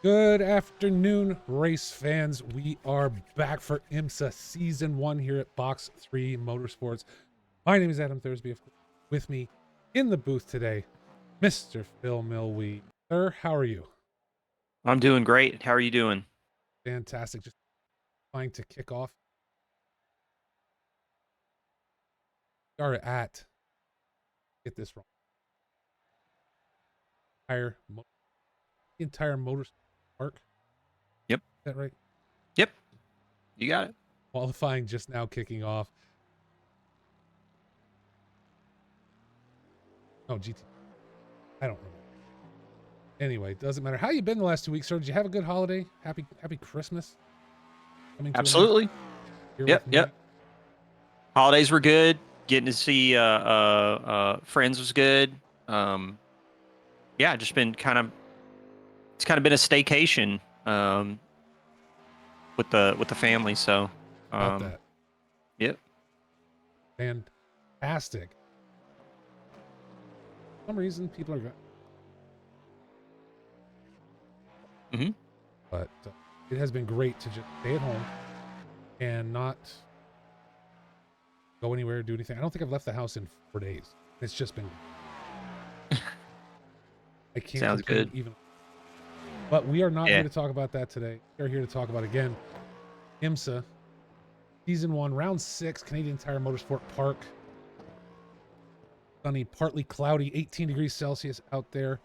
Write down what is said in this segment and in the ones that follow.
Good afternoon, race fans. We are back for IMSA Season 1 here at Box 3 Motorsports. My name is Adam Thursby. With me in the booth today, Mr. Phil Milwee. Sir, how are you? I'm doing great. How are you doing? Fantastic. Just trying to kick off. We are at, get this wrong, entire motorsport park. Yep. Is that right? Yep. You got it. Qualifying just now kicking off. Oh, GT. I don't remember. Anyway, doesn't matter. How you been the last 2 weeks, sir? Did you have a good holiday? Happy Christmas. Coming to an end Absolutely. here Yep. with me. Yep. Holidays were good. Getting to see friends was good. Yeah, just been it's kind of been a staycation with the family. So About that. yep. Fantastic. For some reason, people are Mm-hmm. but it has been great to just stay at home and not go anywhere, do anything. I don't think I've left the house in 4 days. It's just been I can't Sounds complain good. even. But we are not Yeah. here to talk about that today. We are here to talk about, again, IMSA Season 1, Round 6, Canadian Tire Motorsport Park. Sunny, partly cloudy, 18 degrees Celsius out there.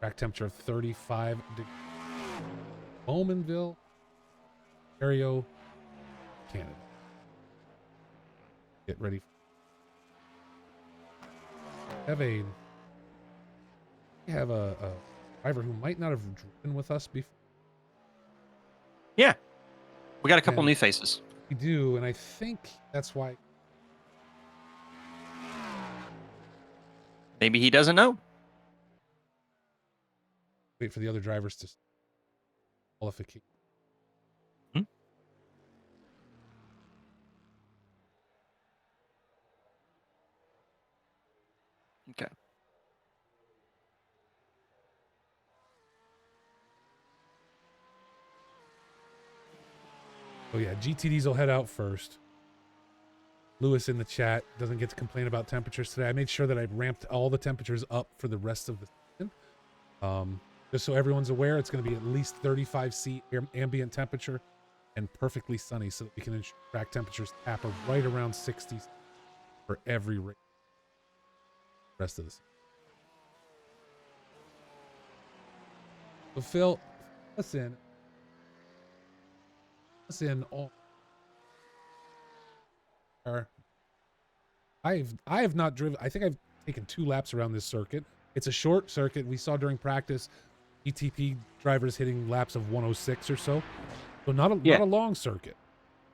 Track temperature of 35 degrees. Bowmanville, Ontario, Canada. Get ready. We have a driver who might not have driven with us before. Yeah. We got a couple And new faces. we do, and I think that's why. Maybe he doesn't know. Wait for the other drivers to qualify. Hmm? Okay. Oh yeah, GTDs will head out first. Lewis in the chat doesn't get to complain about temperatures today. I made sure that I ramped all the temperatures up for the rest of the season. Just so everyone's aware, it's going to be at least 35 C ambient temperature and perfectly sunny, so that we can ensure track temperatures tap right around 60 for every race. Rest of the season. So Phil, listen all. I have not driven. I think I've taken 2 laps around this circuit. It's a short circuit. We saw during practice ETP drivers hitting laps of 106 or so. So not a long circuit.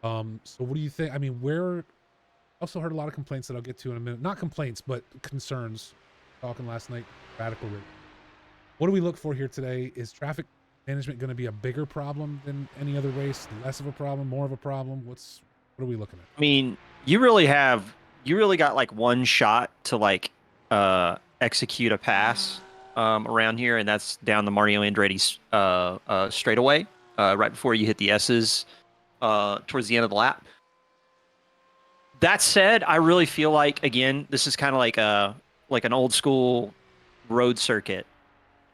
So what do you think? I mean, where also heard a lot of complaints that I'll get to in a minute. Not complaints, but concerns. Talking last night, radical rate. What do we look for here today? Is traffic management going to be a bigger problem than any other race? Less of a problem? More of a problem? What are we looking at? I mean, you really got like one shot to like execute a pass around here, and that's down the Mario Andretti's straightaway right before you hit the S's towards the end of the lap. That said, I really feel like, again, this is kind of like an old school road circuit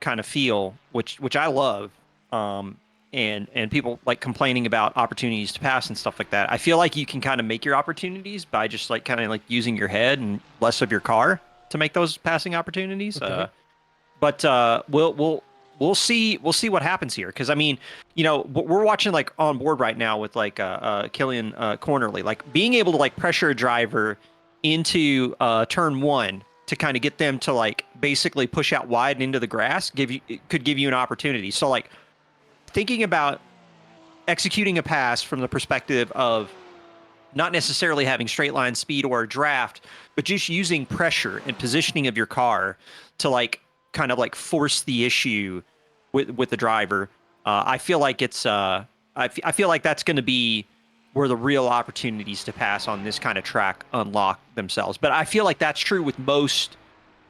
kind of feel, which I love. And people like complaining about opportunities to pass and stuff like that. I feel like you can kind of make your opportunities by just like kind of like using your head and less of your car to make those passing opportunities. Okay. But we'll see what happens here, because I mean, you know, we're watching like on board right now with like Killian Cornerly, like being able to like pressure a driver into turn 1 to kind of get them to like basically push out wide and into the grass could give you an opportunity. So like thinking about executing a pass from the perspective of not necessarily having straight line speed or a draft, but just using pressure and positioning of your car to like kind of like force the issue with the driver. I feel like I feel like that's going to be where the real opportunities to pass on this kind of track unlock themselves. But I feel like that's true with most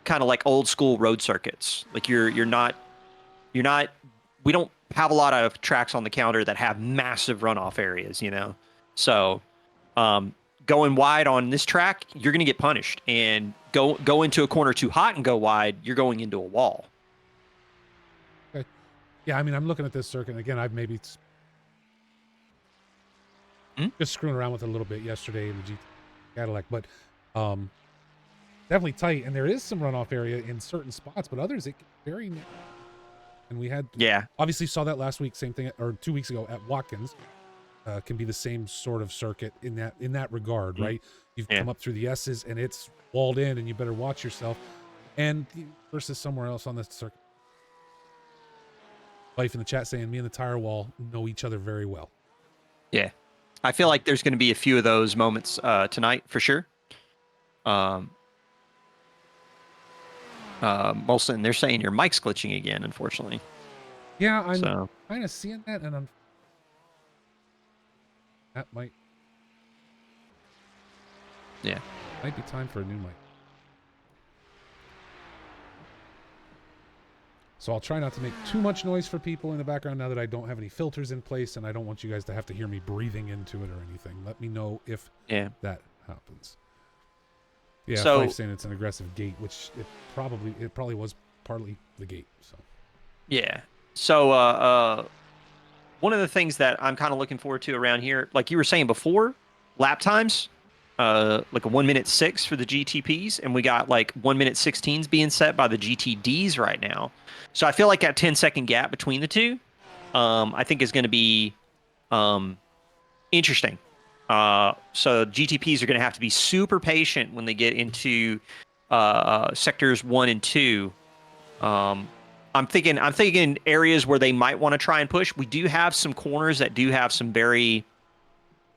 kind of like old school road circuits. Like you're not we don't have a lot of tracks on the calendar that have massive runoff areas, you know. So going wide on this track, you're going to get punished. And go into a corner too hot and go wide, you're going into a wall. Okay. Yeah, I mean, I'm looking at this circuit. Again, I've maybe just screwing around with it a little bit yesterday in the GT Cadillac, but definitely tight. And there is some runoff area in certain spots, but others, it gets very narrow. And we had, obviously saw that last week, same thing, or 2 weeks ago at Watkins. Can be the same sort of circuit in that regard, right? You've come up through the S's and it's walled in, and you better watch yourself. And versus somewhere else on the circuit. Life in the chat saying, me and the tire wall know each other very well. Yeah. I feel like there's going to be a few of those moments tonight for sure. Molson, they're saying your mic's glitching again, unfortunately. Yeah, I'm kind of seeing that, and that might be time for a new mic. So I'll try not to make too much noise for people in the background now that I don't have any filters in place, and I don't want you guys to have to hear me breathing into it or anything. Let me know if that happens. Yeah, so, Fife's saying it's an aggressive gate, which it probably was partly the gate. So yeah. So one of the things that I'm kind of looking forward to around here, like you were saying before, lap times, like a 1:06 for the GTPs, and we got like 1:16s being set by the GTDs right now. So I feel like that 10-second gap between the two, I think is going to be interesting. So GTPs are going to have to be super patient when they get into sectors 1 and 2. I'm thinking areas where they might want to try and push. We do have some corners that do have some very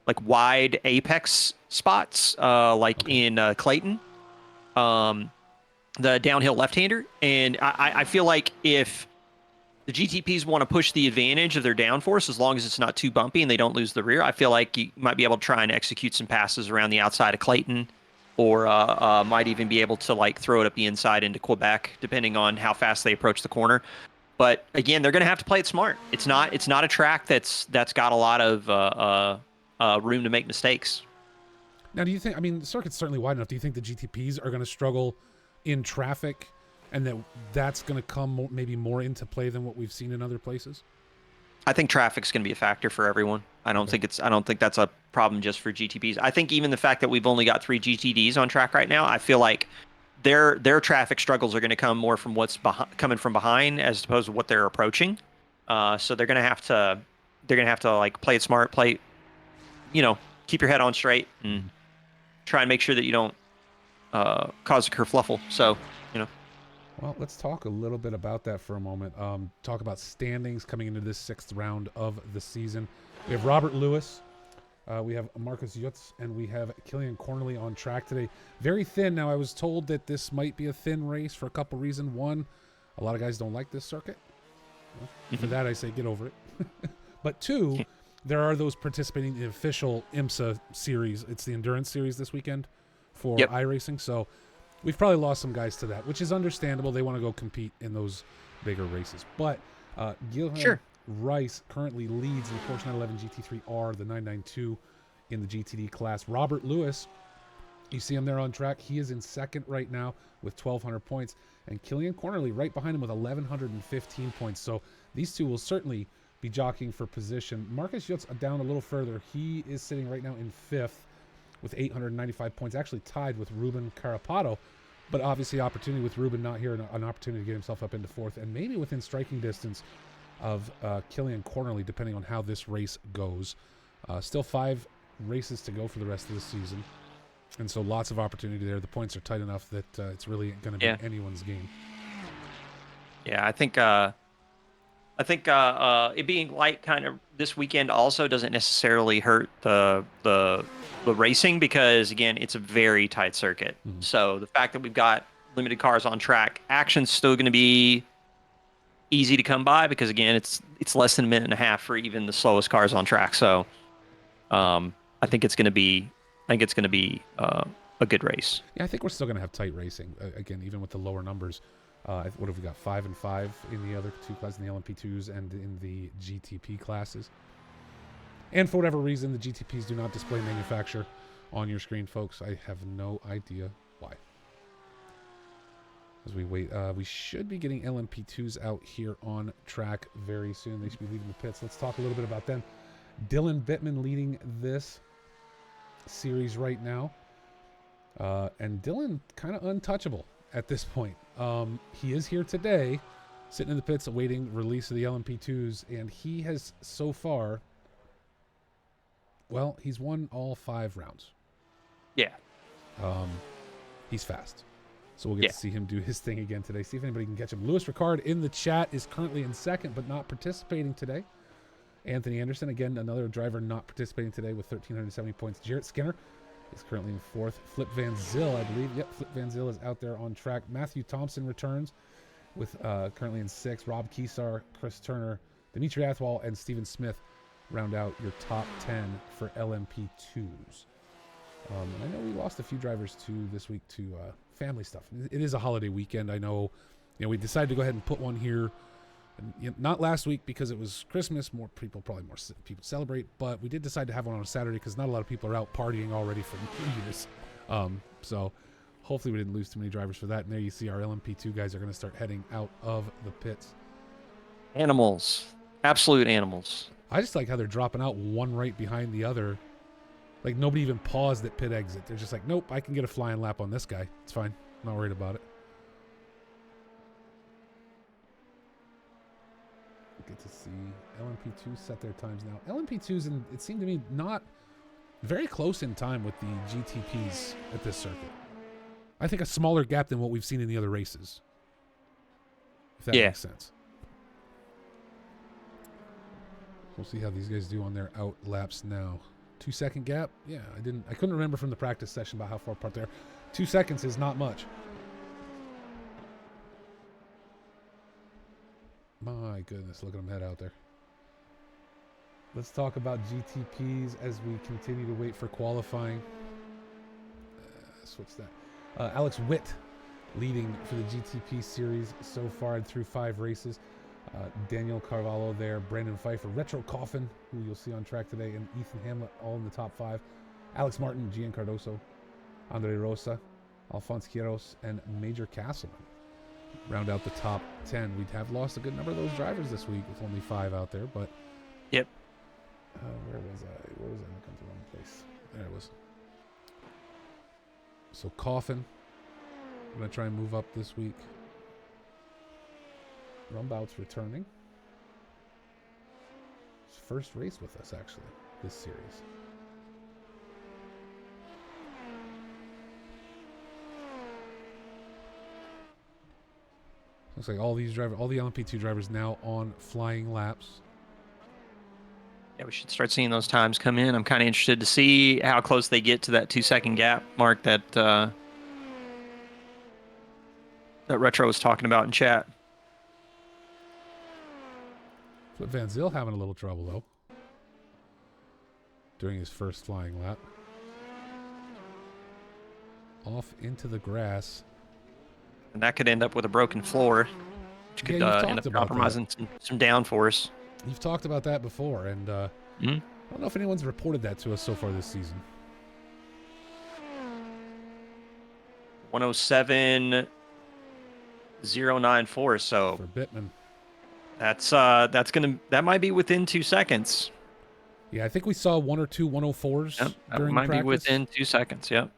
like wide apex spots, in Clayton, the downhill left-hander. And I feel like if the GTPs want to push the advantage of their downforce, as long as it's not too bumpy and they don't lose the rear, I feel like you might be able to try and execute some passes around the outside of Clayton, or might even be able to like throw it up the inside into Quebec, depending on how fast they approach the corner. But again, they're going to have to play it smart. It's not a track that's got a lot of room to make mistakes. Now, do you think? I mean, the circuit's certainly wide enough. Do you think the GTPs are going to struggle in traffic, and that's going to come maybe more into play than what we've seen in other places? I think traffic's going to be a factor for everyone. I don't think that's a problem just for GTPs. I think even the fact that we've only got 3 GTDs on track right now, I feel like their traffic struggles are going to come more from what's coming from behind as opposed to what they're approaching. So they're going to have to like play it smart, keep your head on straight and try and make sure that you don't cause a kerfluffle. So, Well, let's talk a little bit about that for a moment. Talk about standings coming into this 6th round of the season. We have Robert Lewis, we have Marcus Jutz, and we have Killian Cornely on track today. Very thin. Now, I was told that this might be a thin race for a couple reasons. One, a lot of guys don't like this circuit. For that, I say get over it. But 2, there are those participating in the official IMSA series. It's the endurance series this weekend for iRacing. So we've probably lost some guys to that, which is understandable. They want to go compete in those bigger races. But Gilhan Rice currently leads in the Porsche 911 GT3R, the 992 in the GTD class. Robert Lewis, you see him there on track. He is in 2nd right now with 1,200 points. And Killian Cornely right behind him with 1,115 points. So these two will certainly be jockeying for position. Marcus Jutz down a little further. He is sitting right now in 5th with 895 points, actually tied with Ruben Carapato. But obviously opportunity with Ruben not here, an opportunity to get himself up into 4th, and maybe within striking distance of Killian Cornely, depending on how this race goes. Still 5 races to go for the rest of the season. And so lots of opportunity there. The points are tight enough that it's really going to be anyone's game. Yeah, I think it being light kind of this weekend also doesn't necessarily hurt the racing, because again, it's a very tight circuit. So the fact that we've got limited cars on track, action's still going to be easy to come by, because again, it's less than a minute and a half for even the slowest cars on track. So I think it's going to be a good race. Yeah, I think we're still going to have tight racing again, even with the lower numbers. What have we got? 5 and 5 in the other two classes, in the LMP2s and in the GTP classes. And for whatever reason, the GTPs do not display manufacturer on your screen, folks. I have no idea why. As we wait, we should be getting LMP2s out here on track very soon. They should be leaving the pits. Let's talk a little bit about them. Dylan Bittman leading this series right now. And Dylan kind of untouchable at this point. He is here today, sitting in the pits awaiting the release of the LMP2s, and he has so far, well, he's won all 5 rounds. Yeah. He's fast. So we'll get to see him do his thing again today. See if anybody can catch him. Lewis Ricard in the chat is currently in second, but not participating today. Anthony Anderson, again, another driver not participating today with 1,370 points. Jarrett Skinner is currently in 4th. Flip Van Zyl, I believe. Yep, Flip Van Zyl is out there on track. Matthew Thompson returns with currently in 6th. Rob Kesar, Chris Turner, Dimitri Athwal, and Steven Smith round out your top 10 for LMP2s. And I know we lost a few drivers too this week to family stuff. It is a holiday weekend. I know, we decided to go ahead and put one here. And, not last week because it was Christmas. More people celebrate. But we did decide to have one on a Saturday because not a lot of people are out partying already for New Year's. So hopefully we didn't lose too many drivers for that. And there you see our LMP2 guys are going to start heading out of the pits. Animals. Absolute animals. I just like how they're dropping out one right behind the other. Like, nobody even paused at pit exit. They're just like, nope, I can get a flying lap on this guy. It's fine. I'm not worried about it. Get to see LMP2 set their times now. LMP2s, and it seemed to me, not very close in time with the GTPs at this circuit. I think a smaller gap than what we've seen in the other races. If that makes sense. We'll see how these guys do on their out laps now. 2-second gap? Yeah, I couldn't remember from the practice session about how far apart they are. 2 seconds is not much. My goodness, look at them head out there. Let's talk about GTPs as we continue to wait for qualifying. Switch that. Alex Witt leading for the GTP series so far through 5 races. Daniel Carvalho there, Brandon Pfeiffer, Retro Coffin, who you'll see on track today, and Ethan Hamlet all in the top 5. Alex Martin, Gian Cardoso, Andre Rosa, Alphonse Quiros, and Major Castleman round out the top 10. We'd have lost a good number of those drivers this week with only 5 out there, but... Yep. Where was I? Looking at the wrong place. There it was. So Coffin, I'm going to try and move up this week. Rumbout's returning. His first race with us, actually, this series. Looks like all the LMP2 drivers now on flying laps. Yeah, we should start seeing those times come in. I'm kind of interested to see how close they get to that 2-second gap mark that Retro was talking about in chat. Flip Van Zyl having a little trouble, though, during his first flying lap. Off into the grass. And that could end up with a broken floor, which could end up compromising some downforce. You've talked about that before, and I don't know if anyone's reported that to us so far this season. 107.094, so... For Bittman. That might be within 2 seconds. Yeah, I think we saw 1 or 2 104s during practice. Might be within 2 seconds, yep.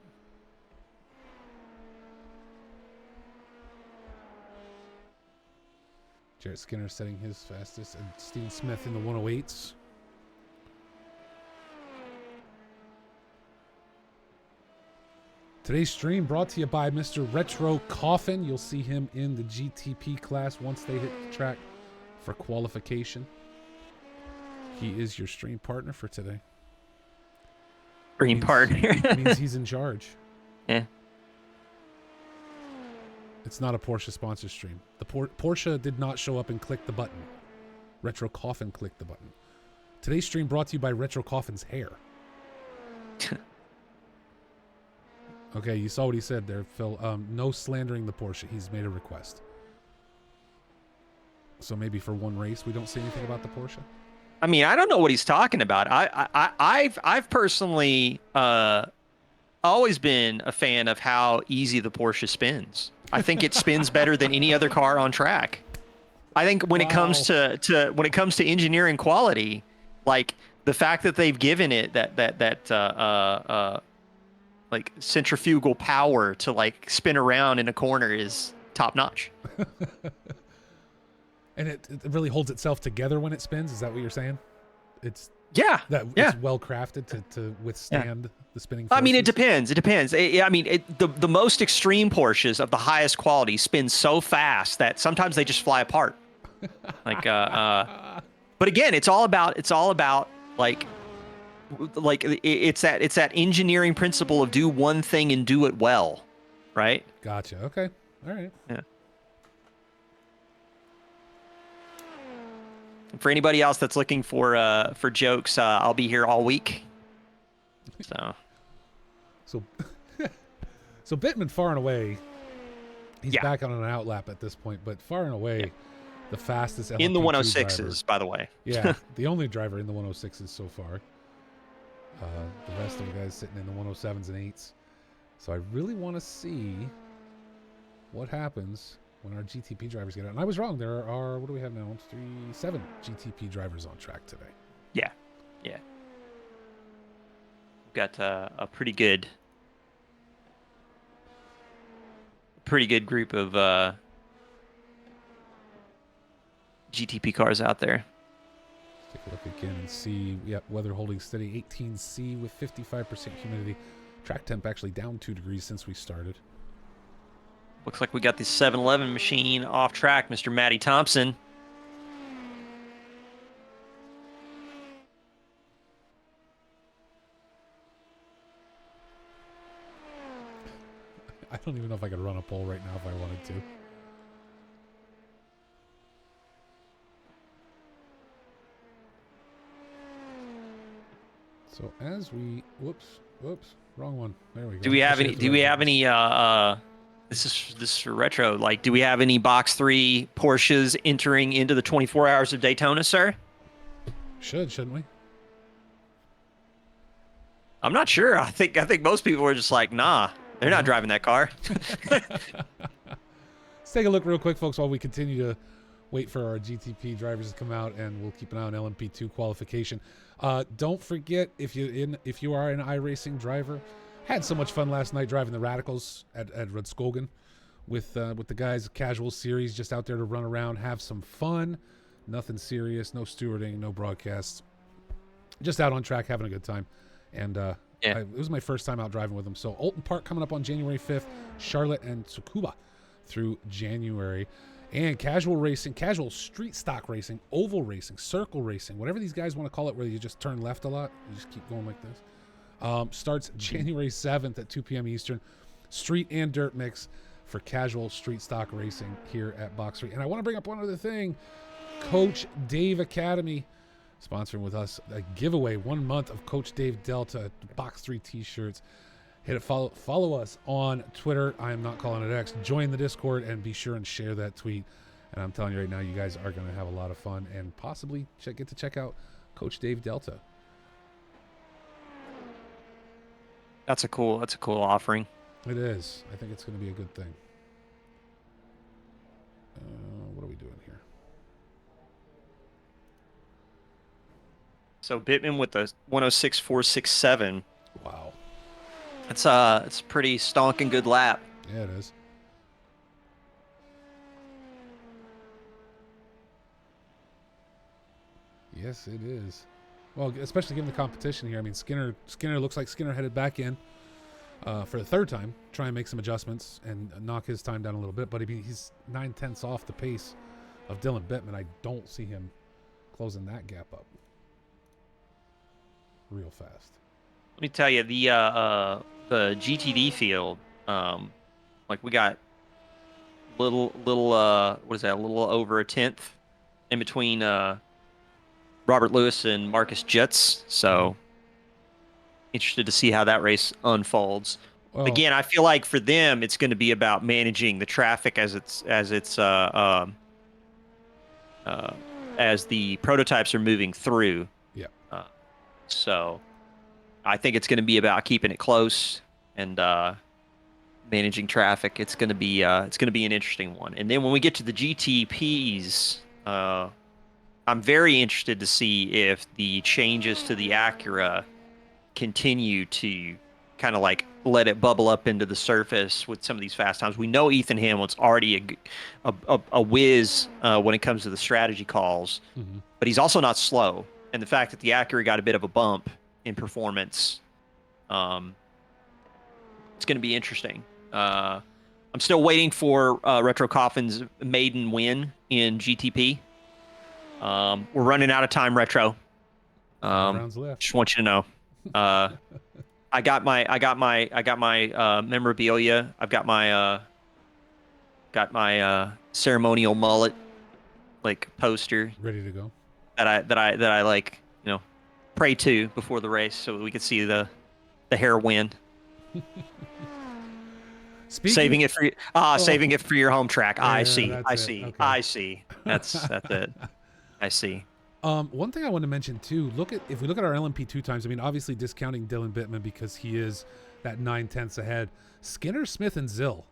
Jarrett Skinner setting his fastest, and Steven Smith in the 108s. Today's stream brought to you by Mr. Retro Coffin. You'll see him in the GTP class once they hit the track for qualification. He is your stream partner for today. Stream partner. Means he's in charge. Yeah. It's not a Porsche sponsor stream. The Porsche did not show up and click the button. Retro Coffin clicked the button. Today's stream brought to you by Retro Coffin's hair. Okay, you saw what he said there, Phil. No slandering the Porsche. He's made a request. So maybe for one race, we don't see anything about the Porsche. I mean, I don't know what he's talking about. I've personally always been a fan of how easy the Porsche spins. I think it spins better than any other car on track. I think when it comes to engineering quality, like the fact that they've given it that like centrifugal power to like spin around in a corner is top notch. And it really holds itself together when it spins. Is that what you're saying? It's it's well crafted to withstand the spinning forces? I mean, it depends. It depends. I mean, the most extreme Porsches of the highest quality spin so fast that sometimes they just fly apart. Like but again, it's all about like it's that engineering principle of do one thing and do it well, right? Gotcha. Okay. All right. Yeah. For anybody else that's looking for jokes, I'll be here all week. So Bittman far and away, he's back on an outlap at this point, but far and away the fastest in the LMP2 106s, driver. by the way. Yeah, the only driver in the 106s so far. The rest of the guys sitting in the 107s and 8s. So I really want to see what happens when our GTP drivers get out. And I was wrong. There are, what do we have now? 1, 2, 3, 7 GTP drivers on track today. Yeah. We've got a pretty good group of GTP cars out there. Let's take a look again and see. Yep, weather holding steady. 18C with 55% humidity. Track temp actually down 2 degrees since we started. Looks like we got the 7-Eleven machine off track, Mr. Matty Thompson. I don't even know if I could run a poll right now if I wanted to. So as we, whoops, wrong one. There we go. Do we have any this is for retro. Like, do we have any Box 3 Porsches entering into the 24 Hours of Daytona, sir? Shouldn't we? I'm not sure. I think most people are just like, nah, they're not driving that car. Let's take a look real quick, folks, while we continue to wait for our GTP drivers to come out, and we'll keep an eye on LMP2 qualification. Don't forget, if you are an iRacing driver, had so much fun last night driving the Radicals at Rudskogen with the guys. Casual series, just out there to run around, have some fun. Nothing serious, no stewarding, no broadcasts. Just out on track, having a good time. And it was my first time out driving with them. So Alton Park coming up on January 5th, Charlotte and Tsukuba through January. And casual racing, casual street stock racing, oval racing, circle racing, whatever these guys want to call it, where you just turn left a lot. You just keep going like this. Starts January 7th at 2 p.m. Eastern. Street and dirt mix for casual street stock racing here at Box 3. And I want to bring up one other thing. Coach Dave Academy sponsoring with us a giveaway, 1 month of Coach Dave Delta Box 3 t-shirts. Hit it, follow us on Twitter. I am not calling it X. Join the Discord and be sure and share that tweet. And I'm telling you right now, you guys are going to have a lot of fun and possibly get to check out Coach Dave Delta. That's a cool offering. It is. I think it's going to be a good thing. What are we doing here? So Bittman with the 106.467. Wow. It's a pretty stonking good lap. Yeah, it is. Yes, it is. Well, especially given the competition here. I mean, Skinner looks like Skinner headed back in for the third time, try and make some adjustments and knock his time down a little bit. But he's 9/10 off the pace of Dylan Bittman. I don't see him closing that gap up real fast. Let me tell you, the GTD field, like we got little what is that? A little over a tenth in between Robert Lewis and Marcus Jets. So interested to see how that race unfolds. Well, again, I feel like for them, it's going to be about managing the traffic as it's uh, as the prototypes are moving through. Yeah. So I think it's going to be about keeping it close and managing traffic. It's going to be an interesting one. And then when we get to the GTPs, I'm very interested to see if the changes to the Acura continue to kind of like let it bubble up into the surface with some of these fast times. We know Ethan Hamlin's already a whiz when it comes to the strategy calls, but he's also not slow. And the fact that the Acura got a bit of a bump in performance, it's going to be interesting. I'm still waiting for Retro Coffin's maiden win in GTP. We're running out of time, Retro. Rounds left. Just want you to know. I got my memorabilia. I've got my ceremonial mullet like poster Ready to go. that I like, pray to before the race so we could see the hair win. Saving it for your home track. Yeah, I see. Okay. I see. That's it. I see. One thing I want to mention too, if we look at our LMP2 times, I mean, obviously discounting Dylan Bittman because he is that 9/10 ahead. Skinner, Smith, and Zill.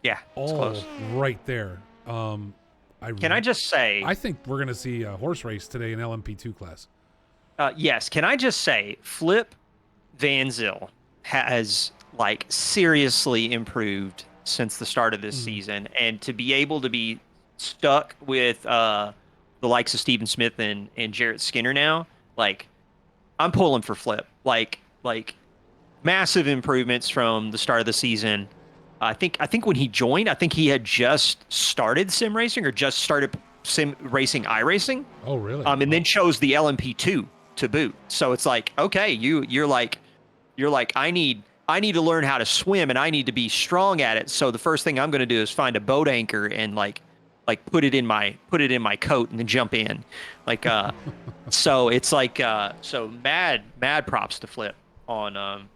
Yeah, it's close. Right there. Can I just say? I think we're going to see a horse race today in LMP2 class. Yes. Can I just say, Flip Van Zyl has like seriously improved since the start of this season, and to be able to be stuck with the likes of Steven Smith and Jarrett Skinner now, like I'm pulling for Flip. Like massive improvements from the start of the season. I think when he joined, I think he had just started sim racing or just started sim racing iRacing. Oh, really? And then chose the LMP2 to boot. So it's like, okay, you're like I need to learn how to swim and I need to be strong at it. So the first thing I'm going to do is find a boat anchor and like put it in my coat and then jump in. Like so it's like so mad props to Flip on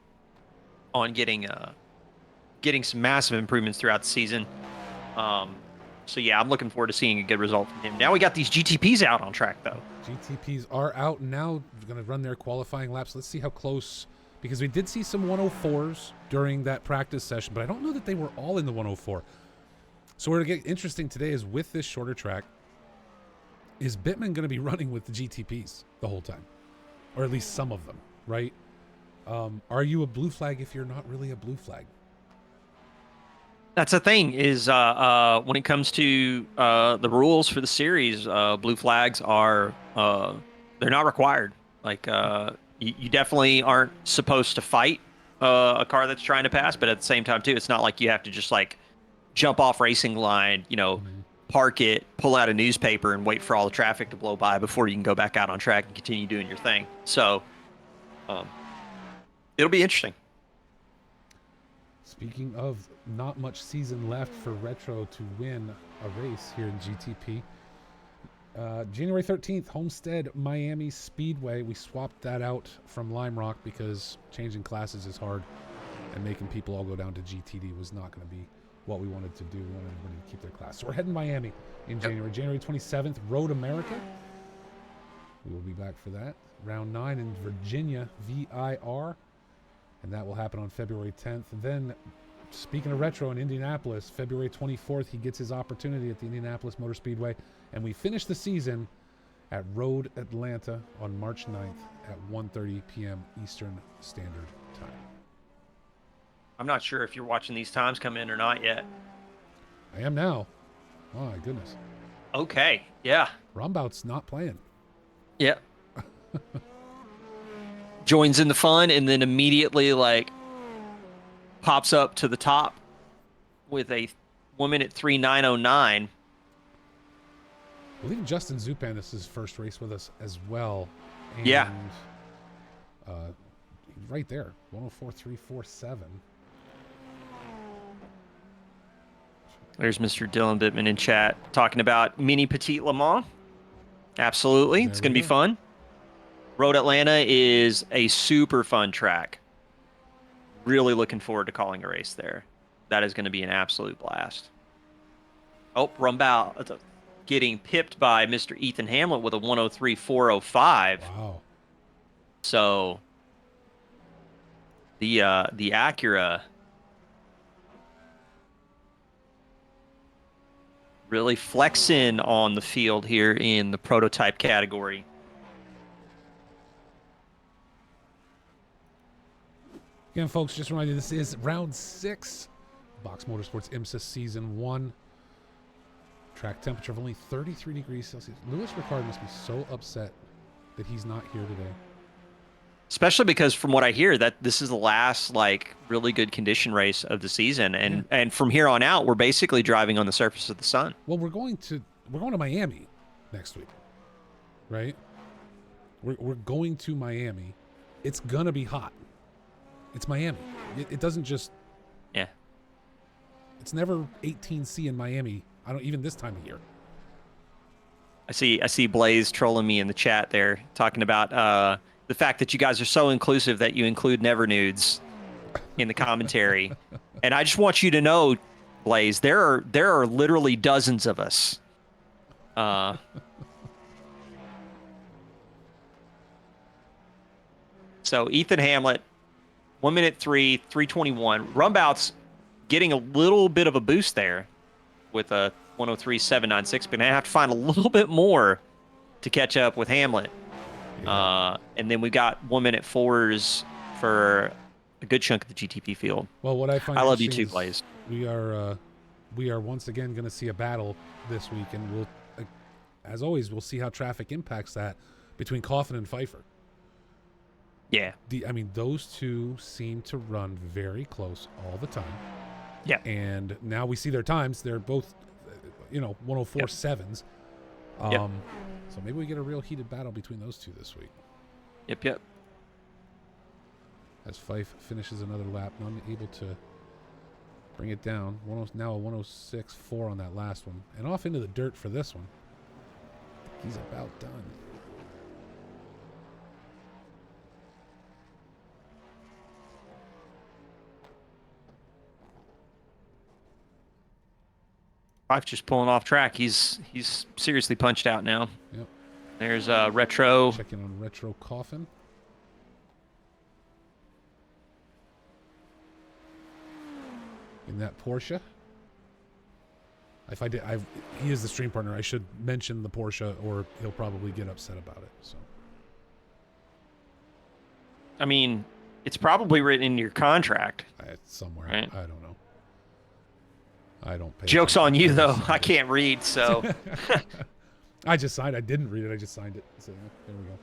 getting some massive improvements throughout the season. So yeah, I'm looking forward to seeing a good result from him. Now we got these GTPs out on track though. GTPs are out now. We're going to run their qualifying laps. Let's see how close, because we did see some 104s during that practice session, but I don't know that they were all in the 104. So where to get interesting today is with this shorter track, is Bittman going to be running with the GTPs the whole time? Or at least some of them, right? Are you a blue flag if you're not really a blue flag? That's the thing is when it comes to the rules for the series, blue flags are they're not required. Like you definitely aren't supposed to fight a car that's trying to pass, but at the same time too, it's not like you have to just like jump off racing line, park it, pull out a newspaper, and wait for all the traffic to blow by before you can go back out on track and continue doing your thing. So it'll be interesting. Speaking of not much season left for Retro to win a race here in GTP, January 13th, Homestead Miami Speedway. We swapped that out from Lime Rock because changing classes is hard, and making people all go down to GTD was not going to be what we wanted to do. We wanted everybody to keep their class. So we're heading Miami in January. January 27th, Road America. We will be back for that. Round 9 in Virginia, VIR. And that will happen on February 10th. And then, speaking of Retro in Indianapolis, February 24th, he gets his opportunity at the Indianapolis Motor Speedway. And we finish the season at Road Atlanta on March 9th at 1:30 p.m. Eastern Standard Time. I'm not sure if you're watching these times come in or not yet. I am now. Oh, my goodness. Okay, yeah. Rombout's not playing. Yeah. Joins in the fun and then immediately like pops up to the top with a 1:03:09. I believe Justin Zupan, this is his first race with us as well. And, yeah. Right there, 1:04:347. There's Mr. Dylan Bittman in chat talking about Mini Petite Le Mans. Absolutely. It's going to be fun. Road Atlanta is a super fun track. Really looking forward to calling a race there. That is going to be an absolute blast. Oh, Rumbout. getting pipped by Mr. Ethan Hamlet with a 103.405. Wow. So the Acura really flexing on the field here in the prototype category. Again, folks, just remind you, this is round 6. Box Motorsports IMSA Season 1. Track temperature of only 33 degrees Celsius. Lewis Ricard must be so upset that he's not here today. Especially because from what I hear, that this is the last like really good condition race of the season, and from here on out, we're basically driving on the surface of the sun. Well, we're going to Miami next week, right? We're going to Miami. It's gonna be hot. It's Miami. It doesn't just. Yeah. It's never 18C in Miami. I don't even this time of year. I see Blaze trolling me in the chat there, talking about the fact that you guys are so inclusive that you include never nudes in the commentary. And I just want you to know, Blaze, there are literally dozens of us. So Ethan Hamlet, 1 minute 3:21. Rumbout's getting a little bit of a boost there with a 103.796, but I have to find a little bit more to catch up with Hamlet. Yeah. And then we got 1 minute 4s for a good chunk of the GTP field. Well, what I find I love you too, Blaze. We are once again going to see a battle this week, and we'll, as always, we'll see how traffic impacts that between Coffin and Pfeiffer. Yeah. I mean, those two seem to run very close all the time. Yeah. And now we see their times. They're both, 104.7s. Yep. So maybe we get a real heated battle between those two this week. Yep. As Fife finishes another lap, unable to bring it down. Now a 106.4 on that last one. And off into the dirt for this one. He's about done. Fife just pulling off track. He's seriously punched out now. Yep. There's Retro. Checking on Retro Coffin. In that Porsche. If I did, he is the stream partner. I should mention the Porsche, or he'll probably get upset about it. So. I mean, it's probably written in your contract. Somewhere. Right? I don't know. I don't pay. Joke's on you, though. I can't read, so. I just signed. I didn't read it. I just signed it. So there we go.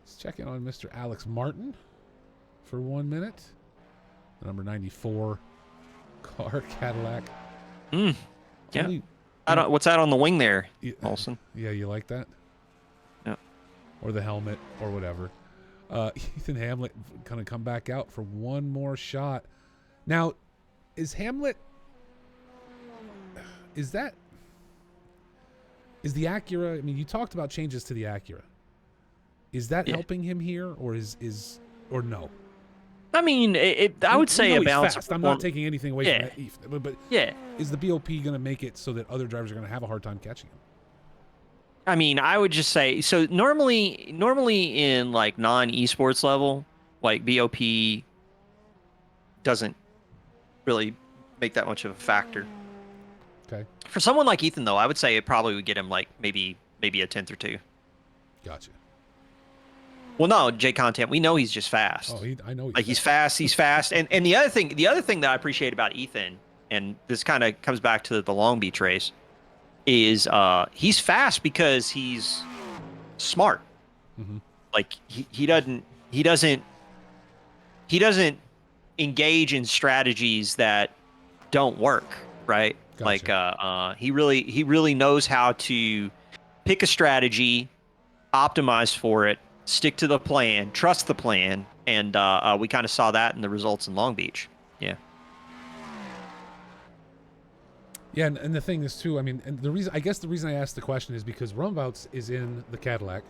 Let's check in on Mr. Alex Martin for 1 minute. The number 94 car, Cadillac. Yeah. What's that on the wing there, Olsen? Yeah, you like that? Yeah. Or the helmet, or whatever. Ethan Hamlet gonna come back out for one more shot. Now, is Hamlet? Is the Acura? I mean, you talked about changes to the Acura. Is that helping him here, or or no? I mean, I would say a balance. I'm not taking anything away from that, Ethan, but is the BOP going to make it so that other drivers are going to have a hard time catching him? I mean, I would just say so. Normally in like non-esports level, like BOP doesn't really make that much of a factor. Okay. For someone like Ethan, though, I would say it probably would get him like maybe a tenth or two. Gotcha. Well, no, J Content, we know he's just fast. Oh, I know. He's fast. He's fast. And the other thing that I appreciate about Ethan, and this kind of comes back to the Long Beach race, is he's fast because he's smart. Mm-hmm. Like he doesn't engage in strategies that don't work, right? Gotcha. Like he really knows how to pick a strategy, optimize for it, stick to the plan, trust the plan, and we kind of saw that in the results in Long Beach. Yeah. Yeah, and the thing is too. I mean, and the reason I asked the question is because Rumbouts is in the Cadillac,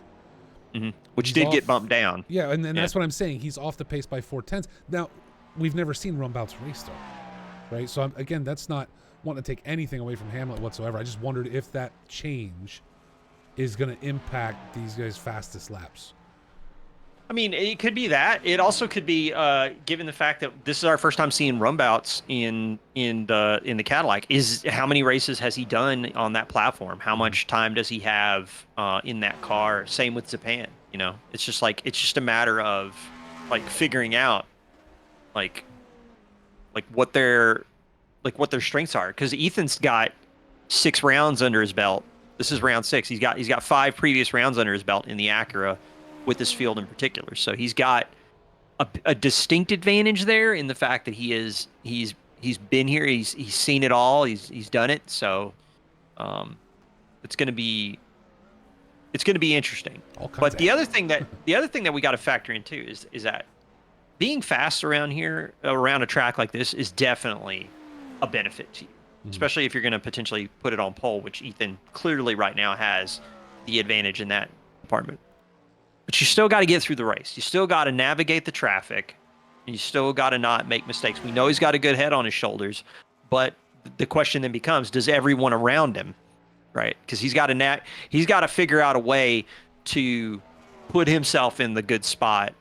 which did get bumped down. Yeah, and that's what I'm saying. He's off the pace by 4/10. Now, we've never seen Rumbouts race though, right? So again, that's not wanting to take anything away from Hamlet whatsoever. I just wondered if that change is going to impact these guys' fastest laps. I mean, it could be that. It also could be, given the fact that this is our first time seeing Rumbouts in the Cadillac. Is how many races has he done on that platform? How much time does he have in that car? Same with Japan. You know, it's just a matter of like figuring out like what their strengths are. Because Ethan's got 6 rounds under his belt. This is round 6. He's got 5 previous rounds under his belt in the Acura, with this field in particular. So he's got a distinct advantage there in the fact that he's been here, he's seen it all, he's done it. So it's going to be interesting. But the other thing that we got to factor in too is that being fast around here, around a track like this, is definitely a benefit to you, especially if you're going to potentially put it on pole, which Ethan clearly right now has the advantage in that department. But you still got to get through the race. You still got to navigate the traffic. And you still got to not make mistakes. We know he's got a good head on his shoulders, but the question then becomes: does everyone around him, right? Because he's got to figure out a way to put himself in the good spot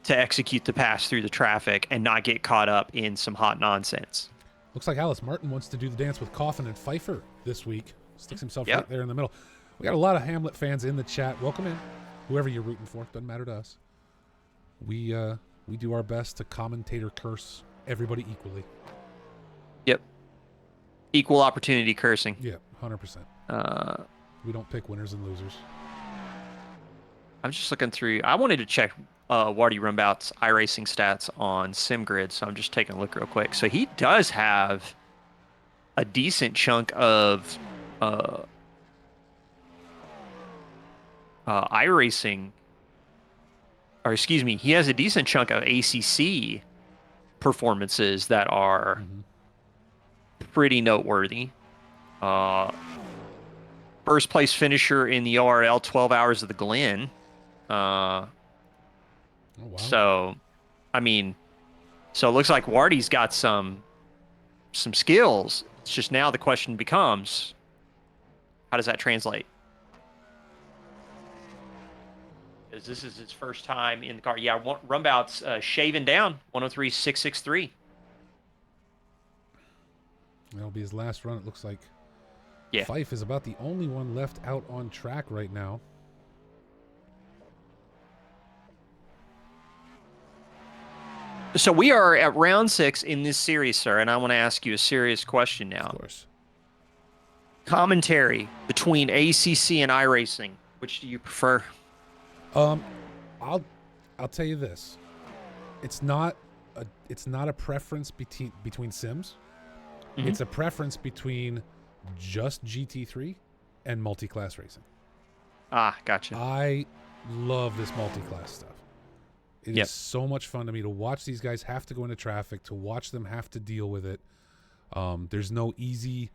to execute the pass through the traffic and not get caught up in some hot nonsense. Looks like Alice Martin wants to do the dance with Coffin and Pfeiffer this week. Sticks himself right there in the middle. We got a lot of Hamlet fans in the chat. Welcome in. Whoever you're rooting for, doesn't matter to us. We do our best to commentator curse everybody equally. Yep. Equal opportunity cursing. Yeah, 100%. We don't pick winners and losers. I'm just looking through. I wanted to check Wardy Rumbout's iRacing stats on SimGrid, so I'm just taking a look real quick. So he does have a decent chunk of iRacing, or excuse me, he has a decent chunk of ACC performances that are pretty noteworthy. First place finisher in the ORL 12 Hours of the Glen. Wow. So, I mean, so it looks like Wardy's got some skills. It's just now the question becomes, how does that translate? Because this is his first time in the car. Yeah, Rumbout's shaving down 103.663. That'll be his last run, it looks like. Yeah. Fife is about the only one left out on track right now. So we are at round 6 in this series, sir, and I want to ask you a serious question now. Of course. Commentary between ACC and iRacing, which do you prefer? I'll tell you this. It's not a preference between sims. It's a preference between just GT3 and multi-class racing. Ah, gotcha. I love this multi-class stuff. It is so much fun to me to watch these guys have to go into traffic, to watch them have to deal with it. There's no easy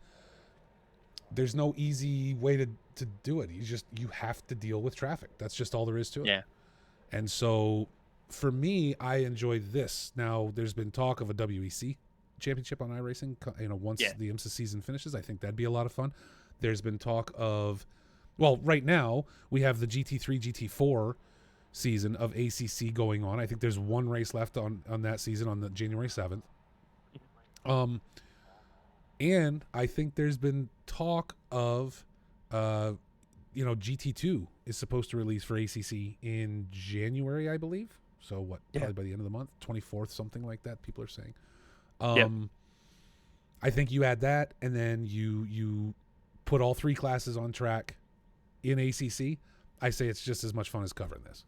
way to do it. You have to deal with traffic. That's just all there is to it. Yeah. And so for me, I enjoy this. Now, there's been talk of a WEC championship on iRacing, once the IMSA season finishes. I think that'd be a lot of fun. There's been talk of, well, right now we have the GT3, GT4 season of ACC going on. I think there's one race left on that season on the January 7th. And I think there's been talk of, GT2 is supposed to release for ACC in January, I believe. So what? Probably by the end of the month, 24th, something like that. People are saying. I think you add that, and then you put all 3 classes on track in ACC. I say it's just as much fun as covering this.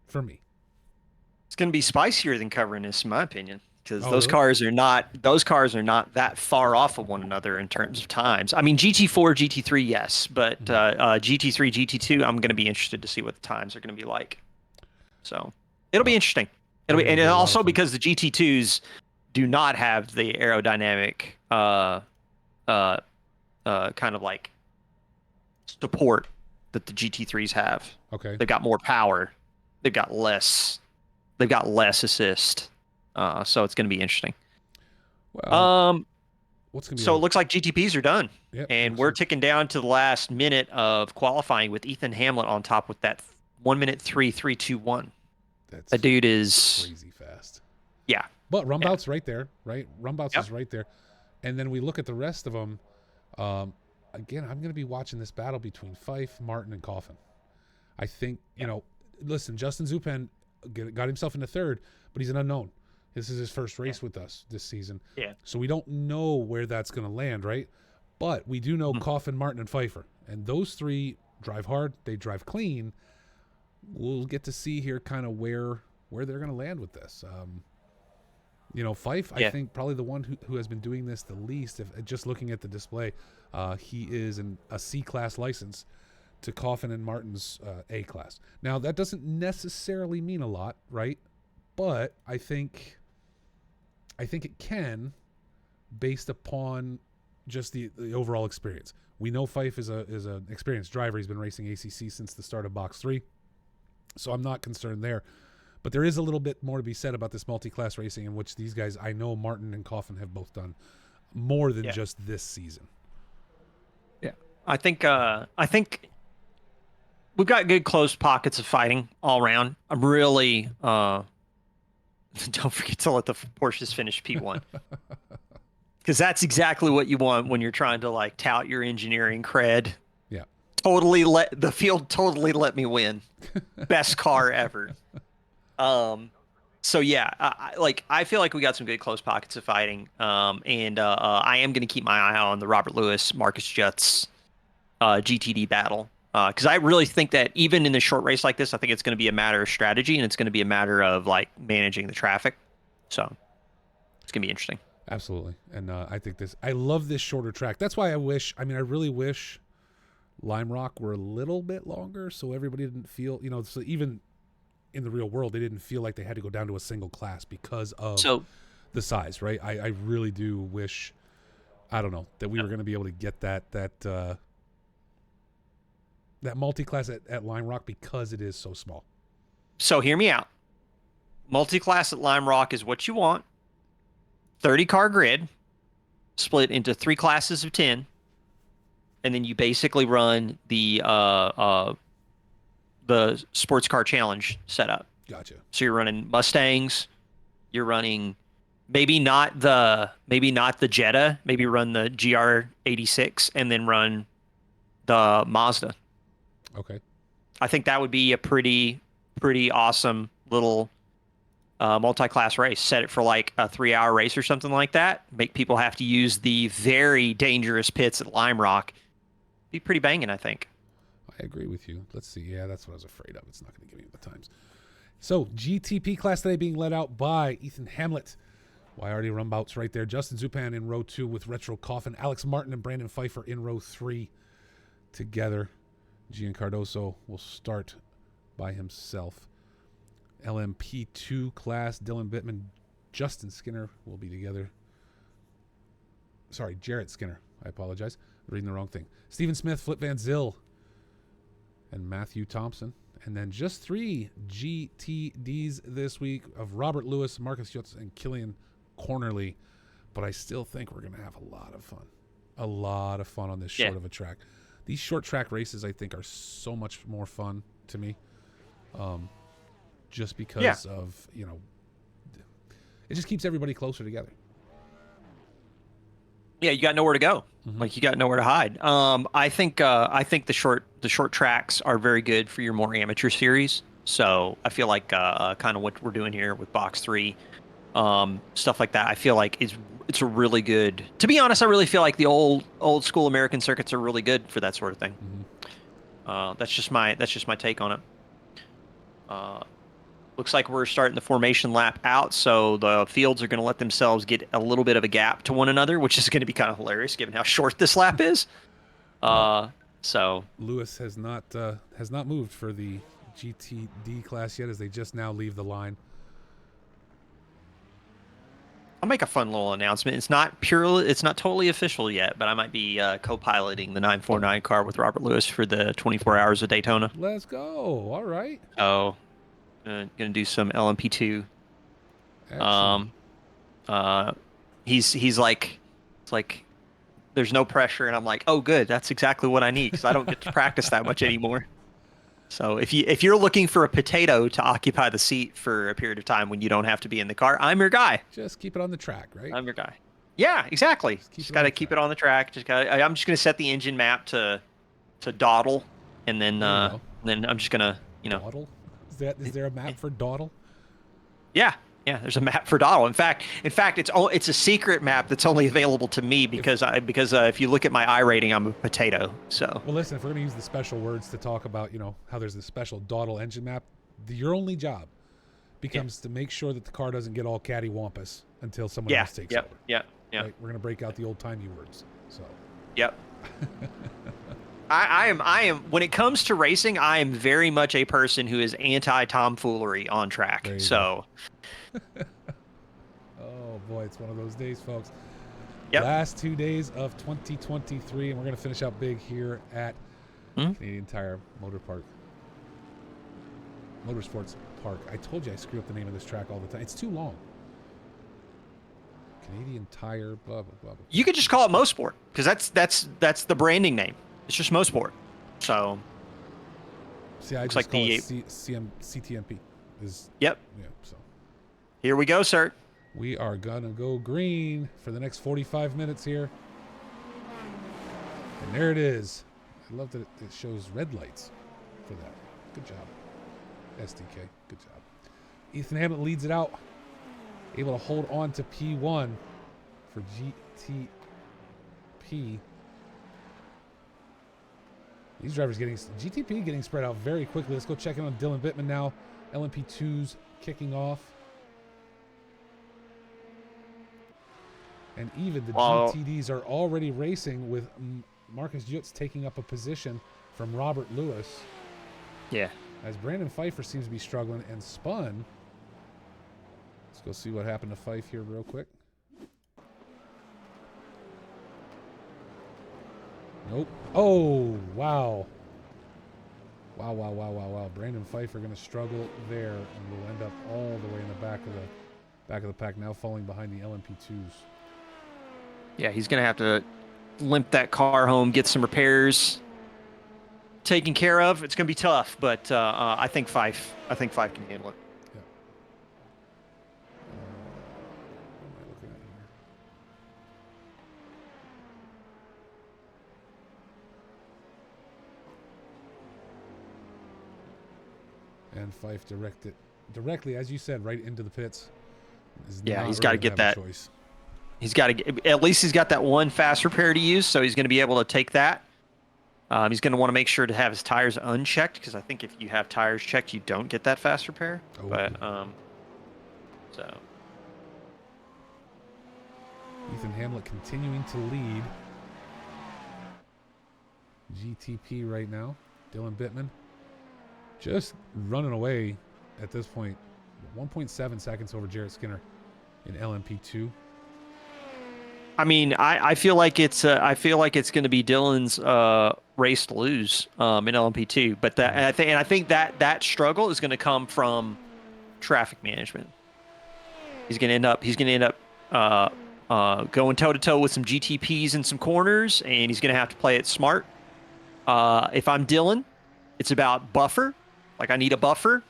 For me, it's going to be spicier than covering this, in my opinion, because those really? cars are not that far off of one another in terms of times. I mean, GT4, GT3, yes, but GT3, GT2, I'm going to be interested to see what the times are going to be like. So it'll be interesting. And also because the GT2s do not have the aerodynamic kind of like support that the GT3s have. Okay. They've got more power. They've got less assist. So it's going to be interesting. Well, What's going to be So it looks like GTPs are done. Yep, And we're ticking down to the last minute of qualifying with Ethan Hamlet on top with that 1 minute 3:3:21. that's The dude is crazy fast. yeah. But Yeah. Rumbout's right there, right? Rumbout's Yep. is right there. And then we look at the rest of them. Again, I'm going to be watching this battle between Fife, Martin, and Coffin. I think, listen, Justin Zupan got himself into third, but he's an unknown. This is his first race with us this season. Yeah. So we don't know where that's going to land, right? But we do know Mhm. Coffin, Martin, and Pfeiffer. And those three drive hard. They drive clean. We'll get to see here kind of where they're going to land with this. Fife, Yeah. I think probably the one who has been doing this the least. If just looking at the display, he is a C-class license to Coffin and Martin's A-class. Now, that doesn't necessarily mean a lot, right? But I think it can, based upon just the overall experience. We know Fife is an experienced driver. He's been racing ACC since the start of Box 3. So I'm not concerned there. But there is a little bit more to be said about this multi-class racing, in which these guys, I know Martin and Coffin have both done more than just this season. Yeah. I think we've got good close pockets of fighting all around. I'm really don't forget to let the Porsches finish P1. Because that's exactly what you want when you're trying to like tout your engineering cred. Yeah. Totally let the field let me win. Best car ever. So yeah, I feel like we got some good close pockets of fighting. And I am going to keep my eye on the Robert Lewis, Marcus Jutz GTD battle. Because I really think that even in a short race like this, I think it's going to be a matter of strategy, and it's going to be a matter of like managing the traffic. So it's going to be interesting. Absolutely. And I love this shorter track. That's why I really wish Lime Rock were a little bit longer, so everybody didn't feel, so even in the real world, they didn't feel like they had to go down to a single class because of the size, right? I really do wish, I don't know, that we were going to be able to get that multi-class at Lime Rock because it is so small. So hear me out. Multi-class at Lime Rock is what you want. 30-car grid, split into 3 classes of 10, and then you basically run the sports car challenge setup. Gotcha. So you're running Mustangs, you're running maybe not the Jetta, maybe run the GR86 and then run the Mazda. Okay. I think that would be a pretty awesome little multi-class race. Set it for like a 3-hour race or something like that. Make people have to use the very dangerous pits at Lime Rock. Be pretty banging, I think. I agree with you. Let's see. Yeah, that's what I was afraid of. It's not going to give me the times. So GTP class today being led out by Ethan Hamlet. Already Rumbouts right there. Justin Zupan in row 2 with Retro Coffin. Alex Martin and Brandon Pfeiffer in row 3 together. Gian Cardoso will start by himself. LMP2 class, Dylan Bittman, Justin Skinner will be together. Sorry, Jarrett Skinner. I apologize. Reading the wrong thing. Stephen Smith, Flip Van Zyl, and Matthew Thompson. And then just 3 GTDs this week of Robert Lewis, Marcus Jutz, and Killian Cornerly. But I still think we're going to have a lot of fun. A lot of fun on this short of a track. These short track races, I think, are so much more fun to me. Just because of, it just keeps everybody closer together. Yeah, you got nowhere to go. Mm-hmm. Like you got nowhere to hide. I think the short tracks are very good for your more amateur series. So I feel like kind of what we're doing here with Box 3, stuff like that. I feel like it's a really good. To be honest, I really feel like the old school American circuits are really good for that sort of thing. Mm-hmm. That's just my take on it. Looks like we're starting the formation lap out, so the fields are going to let themselves get a little bit of a gap to one another, which is going to be kind of hilarious given how short this lap is. So Lewis has not moved for the GTD class yet, as they just now leave the line. I'll make a fun little announcement. It's not totally official yet, but I might be co-piloting the 949 car with Robert Lewis for the 24 Hours of Daytona. Let's go. All right. Oh. Gonna do some LMP2. Excellent. He's like It's like there's no pressure, and I'm like, oh, good, that's exactly what I need because I don't get to practice that much anymore. So if you're looking for a potato to occupy the seat for a period of time when you don't have to be in the car, I'm your guy. Just keep it on the track, right? I'm your guy. Yeah, exactly. Just got to keep it on the track. I'm just gonna set the engine map to dawdle, and then I'm just gonna Dawdle? Is there a map for dawdle? Yeah, yeah. There's a map for dawdle. In fact, it's a secret map that's only available to me because if you look at my I rating, I'm a potato. So well, listen, if we're gonna use the special words to talk about how there's this special dawdle engine map, your only job becomes to make sure that the car doesn't get all cattywampus until someone else takes over. Yeah. Right? We're gonna break out the old timey words. So. Yep. I am when it comes to racing, I am very much a person who is anti tomfoolery on track. So oh boy, it's one of those days, folks. Yep. Last 2 days of 2023, and we're gonna finish out big here at Canadian Tire Motorsports Park. I told you I screw up the name of this track all the time. It's too long. Canadian Tire, blah blah blah. You could just call it Mosport because that's the branding name. It's just Mosport. So see, I just call it CTMP. Yep. Yeah. So here we go, sir. We are gonna go green for the next 45 minutes here, and there it is. I love that it shows red lights for that. Good job, SDK. Good job. Ethan Hamlet leads it out, able to hold on to P1 for GTP. These drivers GTP getting spread out very quickly. Let's go check in on Dylan Bittman now. LMP2's kicking off. And even the GTDs are already racing with Marcus Jutz taking up a position from Robert Lewis. Yeah. As Brandon Pfeiffer seems to be struggling and spun. Let's go see what happened to Fife here real quick. Nope. Oh, wow. Wow. Brandon Pfeiffer going to struggle there and will end up all the way in the back of the pack, now falling behind the LMP2s. Yeah, he's going to have to limp that car home, get some repairs taken care of. It's going to be tough, but I think Fife can handle it. Yeah. What am I looking at here? And Fife directly, as you said, right into the pits. Yeah, he's got to get that. Choice. He's got to at least he's got that one fast repair to use, so he's going to be able to take that. He's going to want to make sure to have his tires unchecked because I think if you have tires checked, you don't get that fast repair. Oh. But so Ethan Hamlet continuing to lead GTP right now. Dylan Bittman just running away at this point. 1.7 seconds over Jarrett Skinner in LMP2. I mean, I feel like it's going to be Dylan's race to lose in LMP2, but I think that struggle is going to come from traffic management. He's going to end up going toe to toe with some GTPs in some corners, and he's going to have to play it smart. If I'm Dylan, it's about buffer. Like I need a buffer,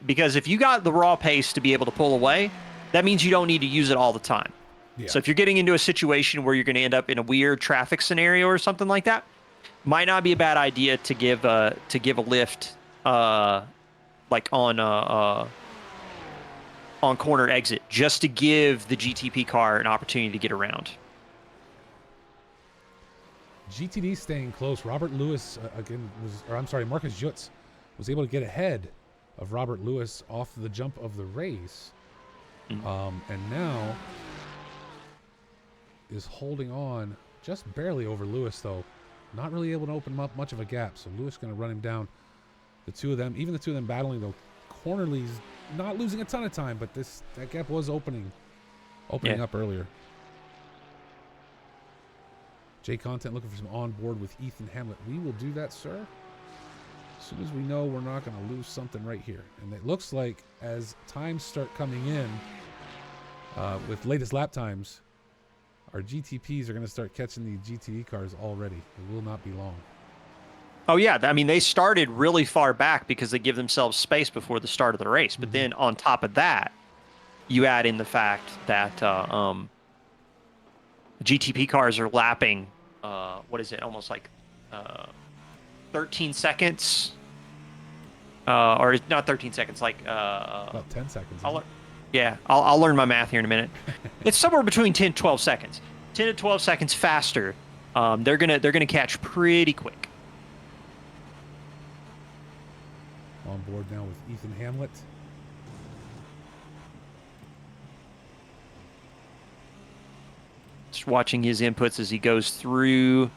because if you got the raw pace to be able to pull away, that means you don't need to use it all the time. Yeah. So if you're getting into a situation where you're going to end up in a weird traffic scenario or something like that, might not be a bad idea to give a lift, like on corner exit, just to give the GTP car an opportunity to get around. GTD staying close. Robert Lewis Marcus Jutz was able to get ahead of Robert Lewis off the jump of the race, and now is holding on just barely over Lewis, though. Not really able to open up much of a gap, so Lewis going to run him down. The two of them battling, though. Cornerly's not losing a ton of time, but that gap was opening up earlier. Jay Content looking for some on board with Ethan Hamlet. We will do that, sir. As soon as we know we're not going to lose something right here. And it looks like as times start coming in with latest lap times, Our GTPs are going to start catching the GTD cars already. It will not be long. Oh yeah, I mean they started really far back because they give themselves space before the start of the race. But then on top of that, you add in the fact that GTP cars are lapping. What is it? Almost like 13 seconds, or not 13 seconds, like about 10 seconds. I'll learn my math here in a minute. It's somewhere between 10 12 seconds. 10 to 12 seconds faster. They're gonna catch pretty quick. On board now with Ethan Hamlet. Just watching his inputs as he goes through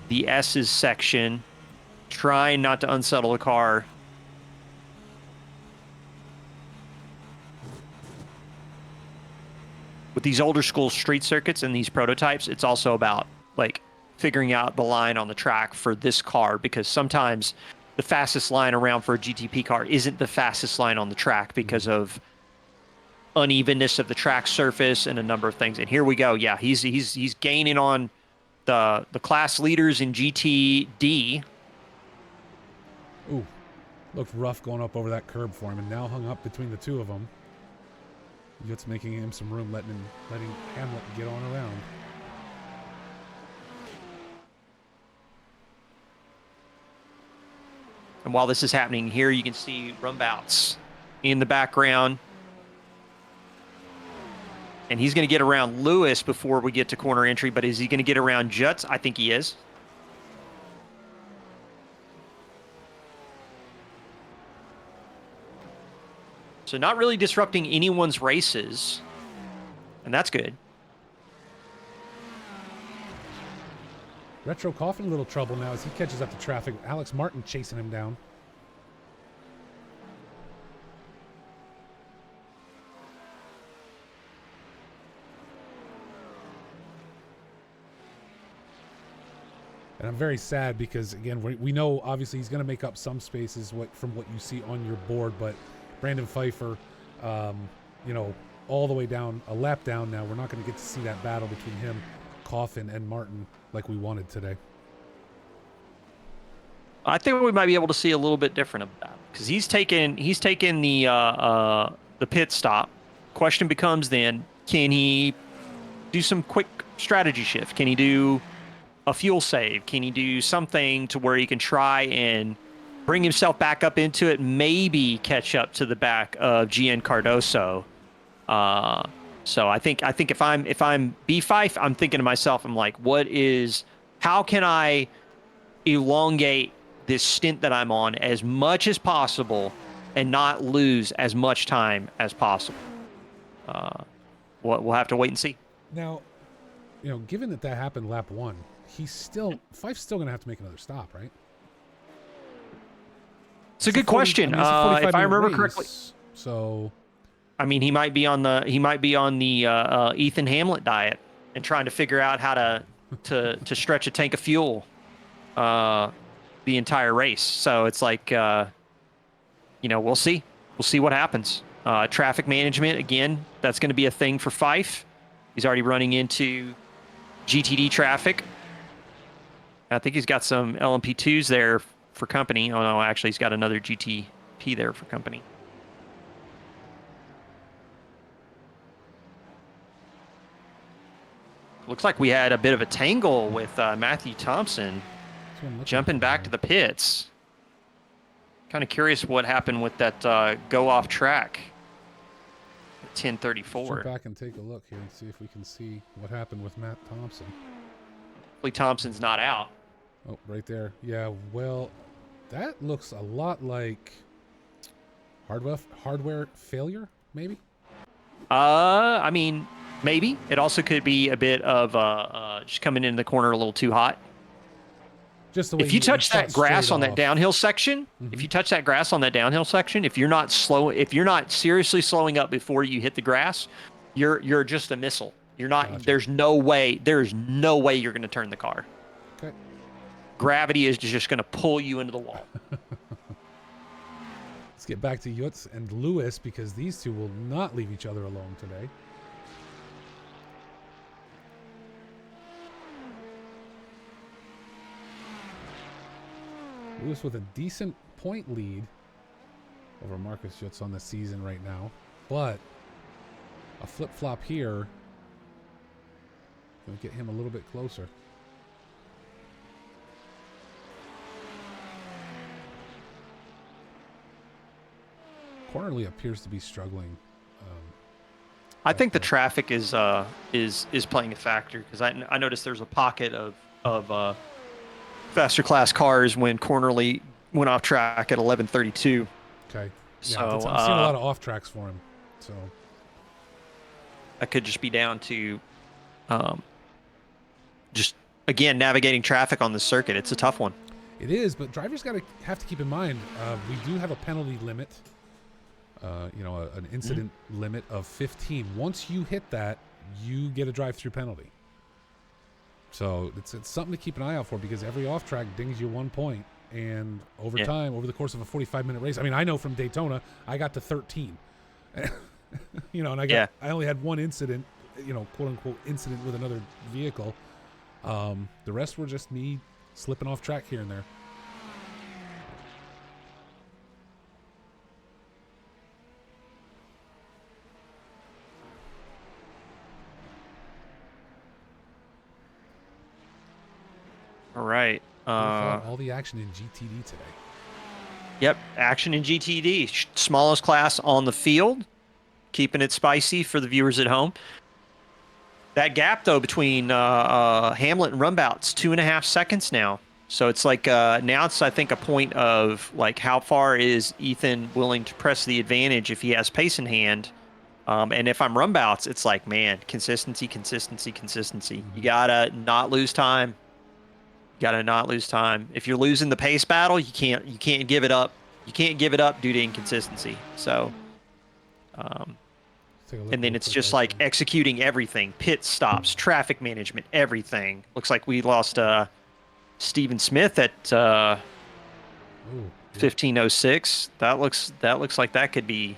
the S's section, trying not to unsettle the car. With these older school street circuits and these prototypes, it's also about like figuring out the line on the track for this car, because sometimes the fastest line around for a GTP car isn't the fastest line on the track because of unevenness of the track surface and a number of things. And here we go. Yeah, he's gaining on the class leaders in GTD. Ooh, looked rough going up over that curb for him, and now hung up between the two of them. It's making him some room, letting Hamlet get on around. And while this is happening here, you can see Rumbouts in the background. And he's going to get around Lewis before we get to corner entry, but is he going to get around Juts? I think he is. So not really disrupting anyone's races, and that's good. Retro Coffin in a little trouble now as he catches up to traffic. Alex Martin chasing him down. And I'm very sad because, again, we know obviously he's going to make up some spaces from what you see on your board, but Brandon Pfeiffer, you know, all the way down, a lap down now, we're not going to get to see that battle between him, Coffin, and Martin like we wanted today. I think we might be able to see a little bit different of that because he's taken the pit stop. Question becomes then, can he do some quick strategy shift? Can he do a fuel save? Can he do something to where he can try and bring himself back up into it? Maybe catch up to the back of Gian Cardoso. So I think if I'm B-Fife, I'm thinking to myself, I'm like, how can I elongate this stint that I'm on as much as possible and not lose as much time as possible? We'll have to wait and see. Now, you know, given that happened lap one, Fife's still going to have to make another stop, right? It's a good question. If I remember correctly, so I mean, he might be on the Ethan Hamlet diet and trying to figure out how to stretch a tank of fuel the entire race. So it's like, you know, we'll see what happens. Traffic management, again, that's going to be a thing for Fife. He's already running into GTD traffic. I think he's got some LMP2s there for company. Oh no, actually he's got another GTP there for company. Looks like we had a bit of a tangle with Matthew Thompson jumping back to the pits. Kind of curious what happened with that go off track at 10:34. Jump back and take a look here and see if we can see what happened with Matt Thompson. Hopefully Thompson's not out. Oh, right there. Yeah, well, that looks a lot like hardware failure, maybe? I mean, maybe. It also could be a bit of just coming in the corner a little too hot. Just the way if you touch that grass on that downhill section, if you're not seriously slowing up before you hit the grass, you're just a missile. You're not. Gotcha. There's no way you're going to turn the car. Okay. Gravity is just going to pull you into the wall. Let's get back to Yutz and Lewis because these two will not leave each other alone today. Lewis with a decent point lead over Marcus Jutz on the season right now. But a flip-flop here going to get him a little bit closer. Cornerly appears to be struggling. I think the traffic is playing a factor, because I noticed there's a pocket of faster class cars when Cornerly went off track at 11:32. Okay. Yeah, So I'm seeing a lot of off tracks for him. So that could just be down to just again navigating traffic on the circuit. It's a tough one. it is, but drivers have to keep in mind we do have a penalty limit. An incident limit of 15. Once you hit that, you get a drive-through penalty. So it's something to keep an eye out for, because every off-track dings you 1 point, and over time, over the course of a 45-minute race, I mean, I know from Daytona, I got to 13. And I only had one incident, quote-unquote incident with another vehicle. The rest were just me slipping off track here and there. All right. All the action in GTD today. Yep, action in GTD. Smallest class on the field, keeping it spicy for the viewers at home. That gap, though, between Hamlet and Rumbout's 2.5 seconds now. So it's like now it's, I think, a point of like how far is Ethan willing to press the advantage if he has pace in hand. And if I'm Rumbouts, it's like, man, consistency. You gotta not lose time. If you're losing the pace battle, you can't give it up. You can't give it up due to inconsistency. So, and then it's just like executing everything: pit stops, traffic management, everything. Looks like we lost Steven Smith at 15:06. That looks like that could be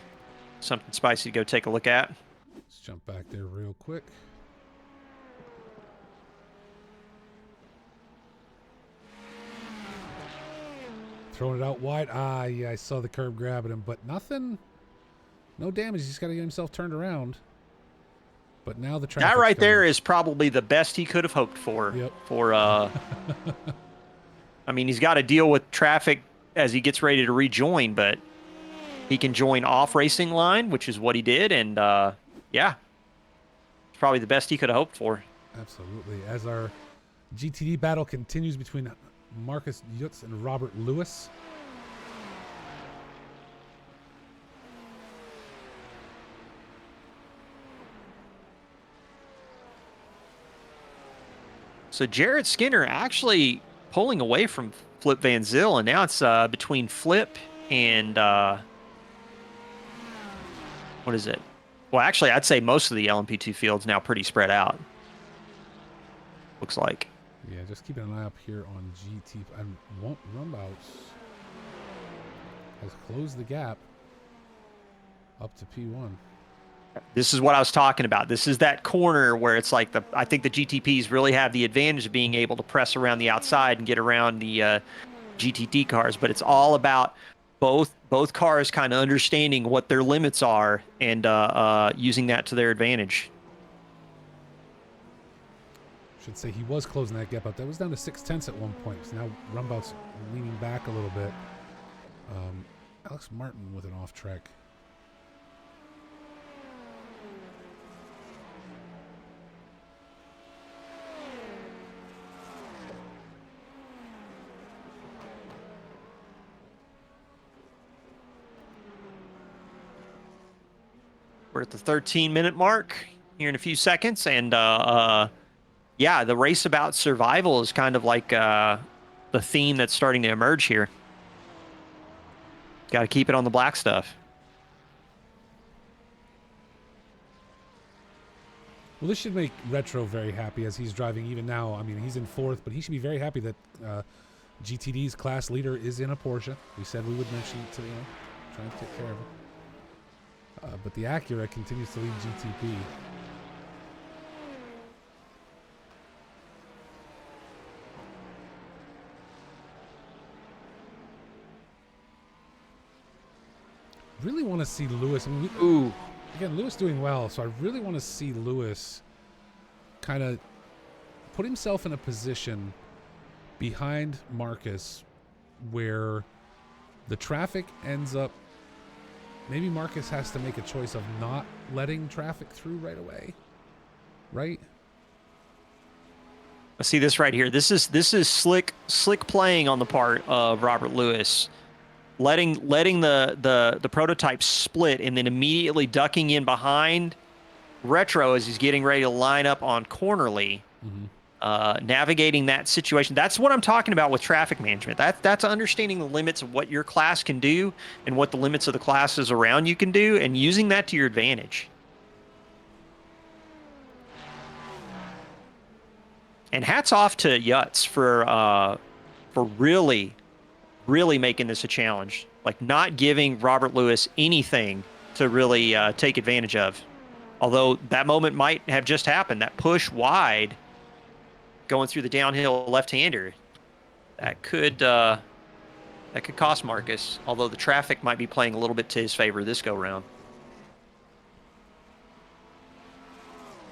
something spicy to go take a look at. Let's jump back there real quick. Throwing it out wide. Yeah, I saw the curb grabbing him, but nothing. No damage. He's got to get himself turned around. But now the traffic. That right there is probably the best he could have hoped for. Yep. I mean, he's got to deal with traffic as he gets ready to rejoin, but he can join off racing line, which is what he did, and yeah, it's probably the best he could have hoped for. Absolutely. As our GTD battle continues between Marcus Jutz and Robert Lewis. So Jared Skinner actually pulling away from Flip Van Zyl, and now it's between Flip and what is it? Well, actually, I'd say most of the LMP2 field's now pretty spread out. Looks like. Yeah, just keeping an eye up here on GT. And Rumbouts has closed the gap up to P1. This is what I was talking about. This is that corner where it's like I think the GTPs really have the advantage of being able to press around the outside and get around the GTD cars, but it's all about both cars kind of understanding what their limits are and using that to their advantage. Should say he was closing that gap up. That was down to 0.6 at one point. So now Rumbout's leaning back a little bit. Alex Martin with an off track. We're at the 13-minute mark here in a few seconds, and yeah, the race about survival is kind of like the theme that's starting to emerge here. Got to keep it on the black stuff. Well, this should make Retro very happy as he's driving even now. I mean, he's in fourth, but he should be very happy that GTD's class leader is in a Porsche. We said we would mention it to, try and take care of him. But the Acura continues to lead GTP. really want to see Lewis. I mean, Ooh. again, Lewis doing well, so I really want to see Lewis kind of put himself in a position behind Marcus where the traffic ends up, maybe Marcus has to make a choice of not letting traffic through right away, right? Let's see this right here. This is slick playing on the part of Robert Lewis, letting the prototype split and then immediately ducking in behind Retro as he's getting ready to line up on Cornerly. Navigating that situation. That's what I'm talking about with traffic management. That's understanding the limits of what your class can do and what the limits of the classes around you can do, and using that to your advantage. And hats off to Yutz for really making this a challenge. Like, not giving Robert Lewis anything to really take advantage of. Although that moment might have just happened, that push wide going through the downhill left-hander, that could cost Marcus. Although the traffic might be playing a little bit to his favor this go round.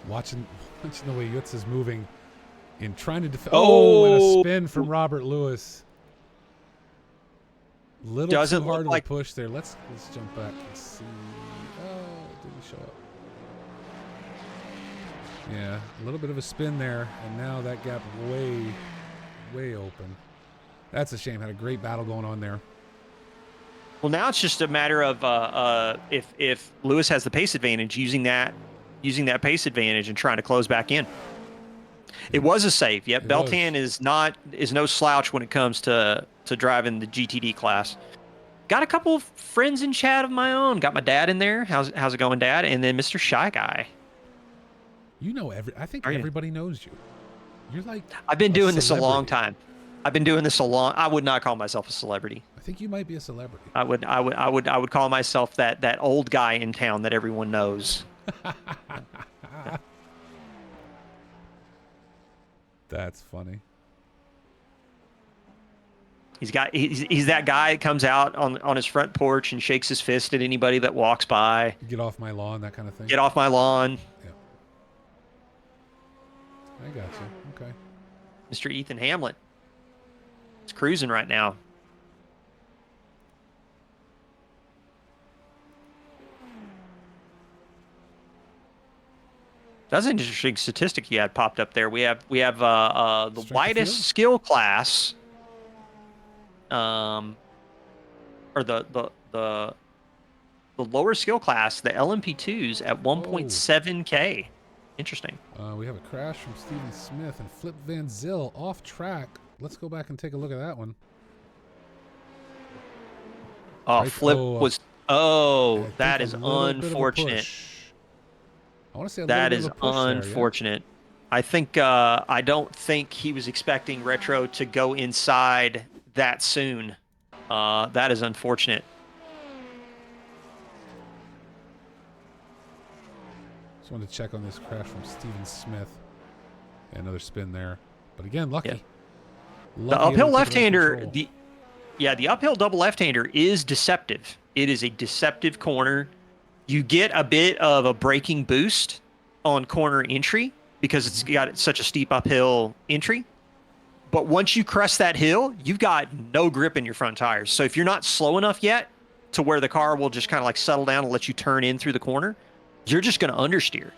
Watching the way Yutz is moving in trying to defend. Oh, and a spin from Robert Lewis. Little Doesn't too hard look of a push there. Let's jump back and see. Oh, it didn't show up. Yeah, a little bit of a spin there, and now that gap way open. That's a shame. Had a great battle going on there. Well, now it's just a matter of if Lewis has the pace advantage, using that pace advantage and trying to close back in. It was a save. Yep, Beltan is no slouch when it comes to driving the GTD class. Got a couple of friends in chat of my own. Got my dad in there. How's it going, Dad? And then Mr. Shy Guy. You know I think everybody knows you. You're like I've been doing this a long time. I've been doing this a long. I would not call myself a celebrity. I think you might be a celebrity. I would call myself that old guy in town that everyone knows. That's funny. He's that guy that comes out on his front porch and shakes his fist at anybody that walks by. Get off my lawn, that kind of thing. Get off my lawn. Yeah. I got you. Okay. Mr. Ethan Hamlet. He's cruising right now. That's an interesting statistic you had popped up there. We have the widest skill class, or the lower skill class, the LMP2s at 1.7K. Interesting. We have a crash from Steven Smith and Flip Van Zyl off track. Let's go back and take a look at that one. Oh, right? Flip was. Oh, that is unfortunate. I want to say that is unfortunate. There, yeah. I don't think he was expecting Retro to go inside that soon. That is unfortunate. Just wanted to check on this crash from Steven Smith. Yeah, another spin there, but again, lucky. Yeah. The uphill left-hander, the uphill double left-hander is deceptive. It is a deceptive corner. You get a bit of a braking boost on corner entry because it's got such a steep uphill entry. But once you crest that hill, you've got no grip in your front tires. So if you're not slow enough yet to where the car will just kind of like settle down and let you turn in through the corner, you're just going to understeer.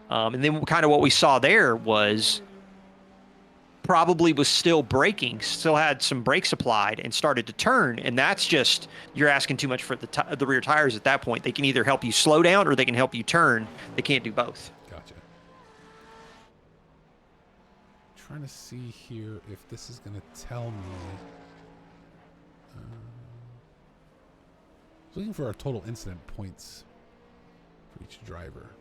And then kind of what we saw there was probably was still braking, still had some brakes applied and started to turn. And that's just, you're asking too much for the rear tires at that point. They can either help you slow down or they can help you turn. They can't do both. Gotcha. Trying to see here if this is going to tell me. Looking for our total incident points for each driver.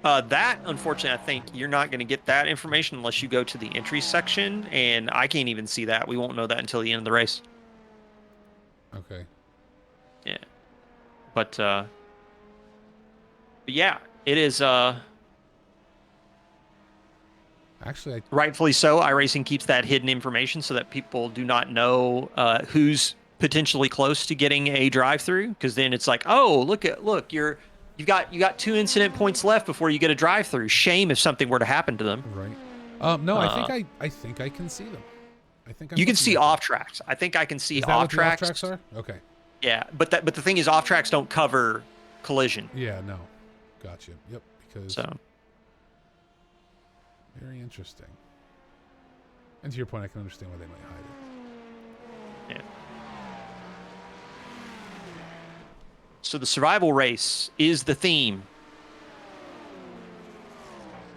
That, unfortunately, I think you're not going to get that information unless you go to the entry section, and I can't even see that. We won't know that until the end of the race. Okay. Yeah. But yeah, it is... Actually, rightfully so. iRacing keeps that hidden information so that people do not know whose potentially close to getting a drive-through, because then it's like, oh, look, you got 2 incident points left before you get a drive-through. Shame if something were to happen to them. Right. No, I think I can see them. I think I'm You can looking see at off tracks. I think I can see Is that off what the tracks. off tracks are? Okay. Yeah, but the thing is, off tracks don't cover collision. Yeah, no. Gotcha. Yep, because So very interesting. And to your point, I can understand why they might hide it. yeah. So the survival race is the theme.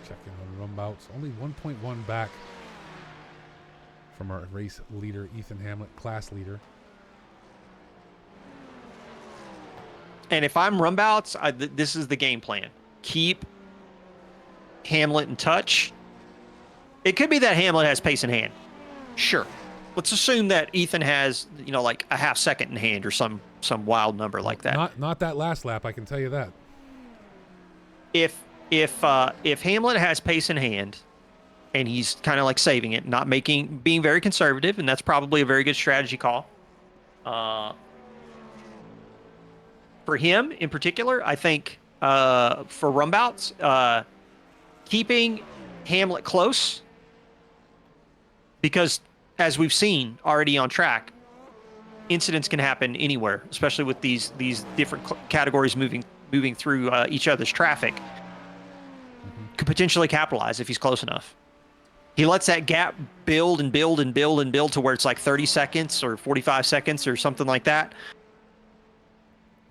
Checking on run bouts. Only 1.1 back from our race leader, Ethan Hamlet, class leader. And if I'm runbouts, this is the game plan. Keep Hamlet in touch. It could be that Hamlet has pace in hand. Sure. Let's assume that Ethan has, like a half second in hand or some wild number like that. Not that last lap, I can tell you that. If Hamlet has pace in hand, and he's kind of like saving it, being very conservative, and that's probably a very good strategy call. For him in particular, I think for runbouts, keeping Hamlet close, because as we've seen already on track, incidents can happen anywhere, especially with these different categories moving through each other's traffic. Could potentially capitalize if he's close enough. He lets that gap build and build and build and build to where it's like 30 seconds or 45 seconds or something like that.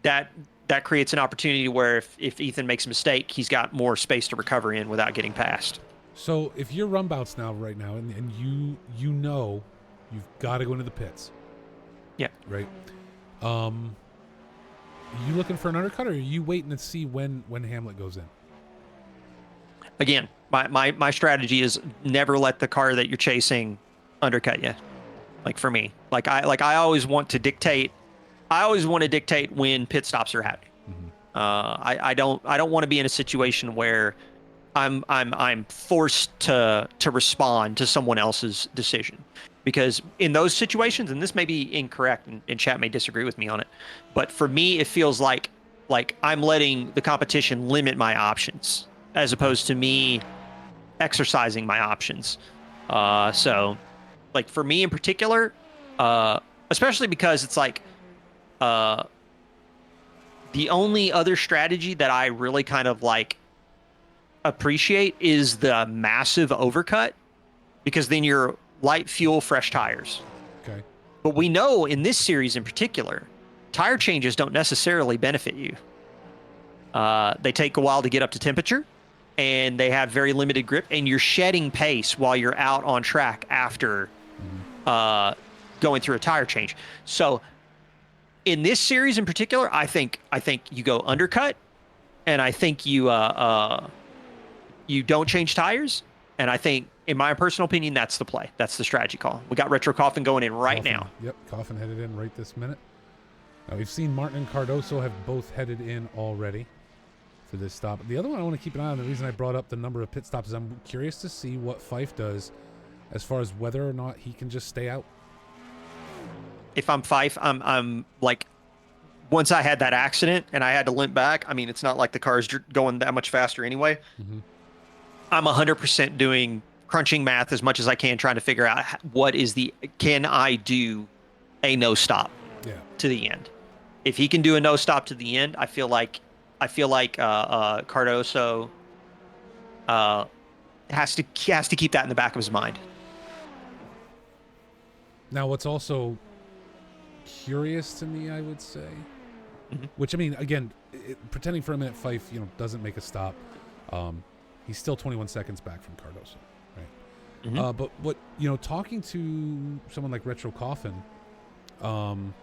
That creates an opportunity where if Ethan makes a mistake, he's got more space to recover in without getting past. So if you're runbouts right now, and you know you've got to go into the pits. Yeah. Right. Are you looking for an undercut, or are you waiting to see when Hamlet goes in? Again, my strategy is never let the car that you're chasing undercut you. Like for me, I always want to dictate. I always want to dictate when pit stops are happening. Mm-hmm. I don't want to be in a situation where I'm forced to respond to someone else's decision, because in those situations, and this may be incorrect, and chat may disagree with me on it, but for me it feels like I'm letting the competition limit my options as opposed to me exercising my options. So like for me in particular, especially because it's like the only other strategy that I really kind of like appreciate is the massive overcut, because then you're light fuel, fresh tires. Okay. But we know in this series in particular, tire changes don't necessarily benefit you. They take a while to get up to temperature, and they have very limited grip, and you're shedding pace while you're out on track after going through a tire change. So in this series in particular, I think you go undercut, and I think you don't change tires, and I think, in my personal opinion, that's the play. That's the strategy call. We got Retro Coffin going in right now. Yep, Coffin headed in right this minute. Now we've seen Martin and Cardoso have both headed in already for this stop. The other one I want to keep an eye on, the reason I brought up the number of pit stops, is I'm curious to see what Fife does as far as whether or not he can just stay out. If I'm Fife, I'm like, once I had that accident and I had to limp back, I mean, it's not like the car's going that much faster anyway. Mm-hmm. I'm 100% doing crunching math as much as I can, trying to figure out can I do a no stop to the end? If he can do a no stop to the end, I feel like Cardoso has to keep that in the back of his mind. Now, what's also curious to me, I would say, which, I mean, again, pretending for a minute Fife, doesn't make a stop. He's still 21 seconds back from Cardoso, right? Mm-hmm. But what, talking to someone like Retro Coffin, when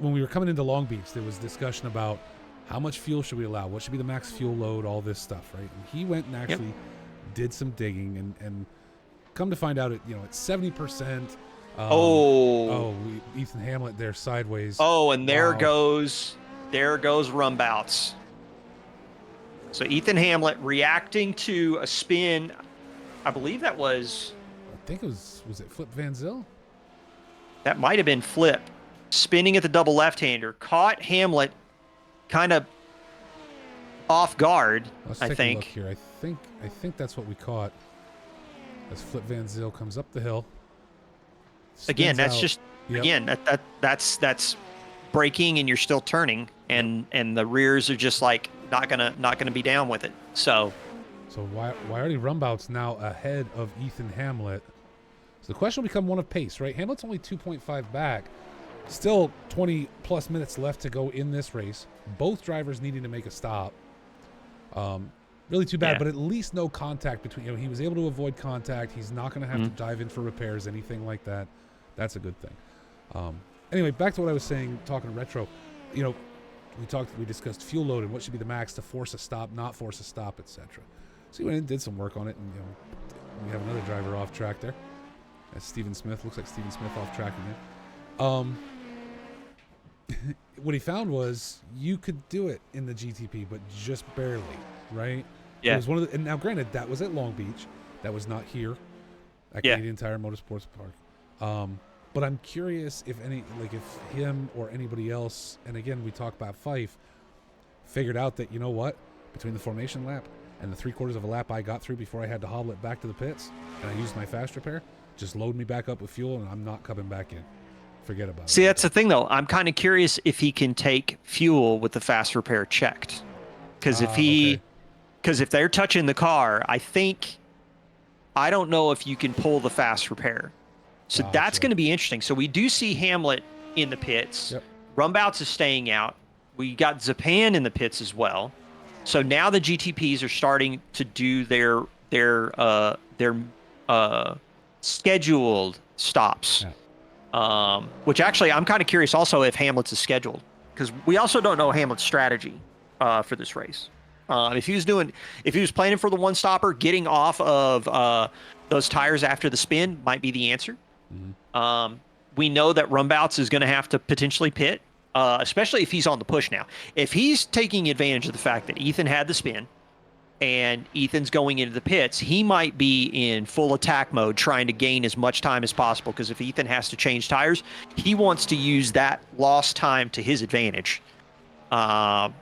we were coming into Long Beach, there was discussion about how much fuel should we allow? What should be the max fuel load? All this stuff, right? And he went and actually did some digging and come to find out at 70%. Ethan Hamlet there sideways. Oh, and there goes runbouts. So Ethan Hamlet reacting to a spin. I believe that was. I think it was it Flip Van Zyl? That might have been Flip. spinning at the double left-hander, caught Hamlet kind of off guard. Let's I take think. a look here. I think that's what we caught. As Flip Van Zyl comes up the hill. Again, that's out. just Yep. again that's braking and you're still turning, and the rears are just like not gonna be down with it. So Wyerdy Rumbout's now ahead of Ethan Hamlet. So the question will become one of pace, right? Hamlet's only 2.5 back. Still 20 plus minutes left to go in this race. Both drivers needing to make a stop. Really too bad, Yeah. but at least no contact between. He was able to avoid contact. He's not going to have to dive in for repairs, anything like that. That's a good thing. Anyway, back to what I was saying, talking retro. We discussed fuel load and what should be the max to force a stop, not force a stop, etc. So we went and did some work on it, and we have another driver off track there. That's Steven Smith. Looks like Steven Smith off track again. What he found was you could do it in the GTP, but just barely, right? Yeah. It was one of the, and now granted, that was at Long Beach. That was not here at Canadian Tire Motorsports Park. But I'm curious if if him or anybody else, and again, we talk about Fife, figured out that, you know what, between the formation lap and the 3/4 of a lap I got through before I had to hobble it back to the pits, and I used my fast repair, just load me back up with fuel, and I'm not coming back in. Forget about it. See, that's the thing, though. I'm kind of curious if he can take fuel with the fast repair checked, because if they're touching the car, I don't know if you can pull the fast repair. So that's going to be interesting. So we do see Hamlet in the pits. Yep. Rumbouts is staying out. We got Zapan in the pits as well. So now the GTPs are starting to do their scheduled stops. Yeah. Which actually, I'm kind of curious also if Hamlet's is scheduled, because we also don't know Hamlet's strategy for this race. If he was planning for the one stopper, getting off of those tires after the spin might be the answer. Mm-hmm. We know that Rumbouts is going to have to potentially pit, especially if he's on the push now. If he's taking advantage of the fact that Ethan had the spin and Ethan's going into the pits, he might be in full attack mode trying to gain as much time as possible, because if Ethan has to change tires, he wants to use that lost time to his advantage. It'll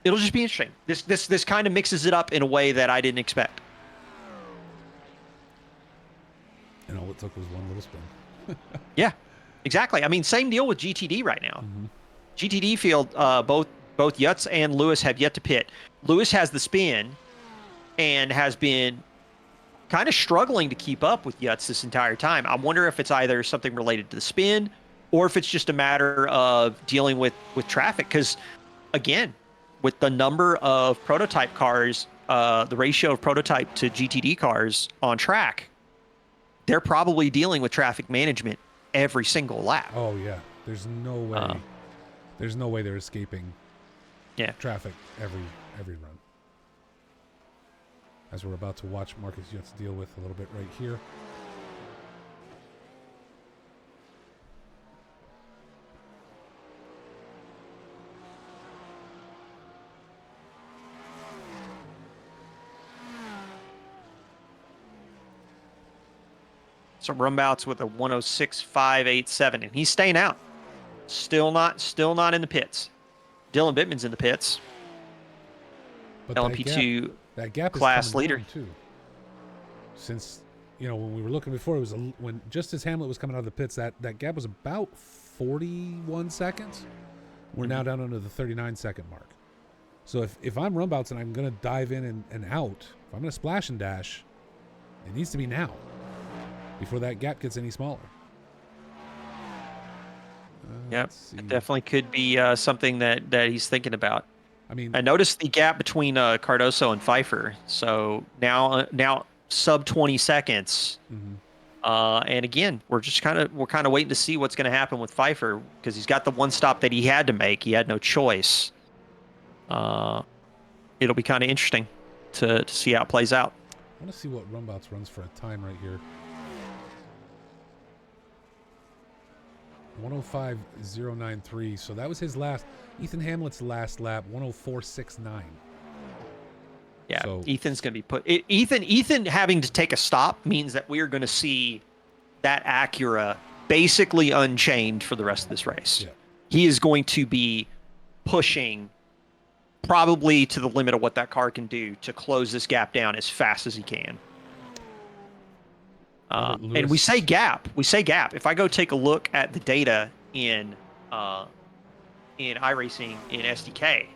just be interesting. This kind of mixes it up in a way that I didn't expect. And all it took was one little spin. Yeah, exactly. I mean, same deal with GTD right now. Mm-hmm. GTD field, both Yutz and Lewis have yet to pit. Lewis has the spin and has been kind of struggling to keep up with Yutz this entire time. I wonder if it's either something related to the spin or if it's just a matter of dealing with traffic. Because, again, with the number of prototype cars, the ratio of prototype to GTD cars on track, they're probably dealing with traffic management every single lap. Oh, yeah. There's no way. There's no way they're escaping traffic every run. As we're about to watch Marcus Yutz deal with a little bit right here. So Rumbouts with a 106.587, and he's staying out. Still not in the pits. Dylan Bittman's in the pits. But LMP2 that gap class is coming leader down too. Since when we were looking before, it was when just as Hamlet was coming out of the pits, that gap was about 41 seconds. We're now down under the 39-second mark. So if I'm Rumbouts and I'm going to dive in and out, if I'm going to splash and dash, it needs to be now, before that gap gets any smaller. Yep, it definitely could be something that he's thinking about. I mean, I noticed the gap between Cardoso and Pfeiffer. So now sub 20 seconds. Mm-hmm. And again, we're kind of waiting to see what's going to happen with Pfeiffer, because he's got the one stop that he had to make. He had no choice. It'll be kind of interesting to see how it plays out. I want to see what Rumbouts runs for a time right here. 105.093. So that was his last. Ethan Hamlet's last lap, 104.69. Yeah, so, Ethan's going to be put. Ethan having to take a stop means that we are going to see that Acura basically unchained for the rest of this race. Yeah. He is going to be pushing probably to the limit of what that car can do to close this gap down as fast as he can. And we say gap. If I go take a look at the data in iRacing in SDK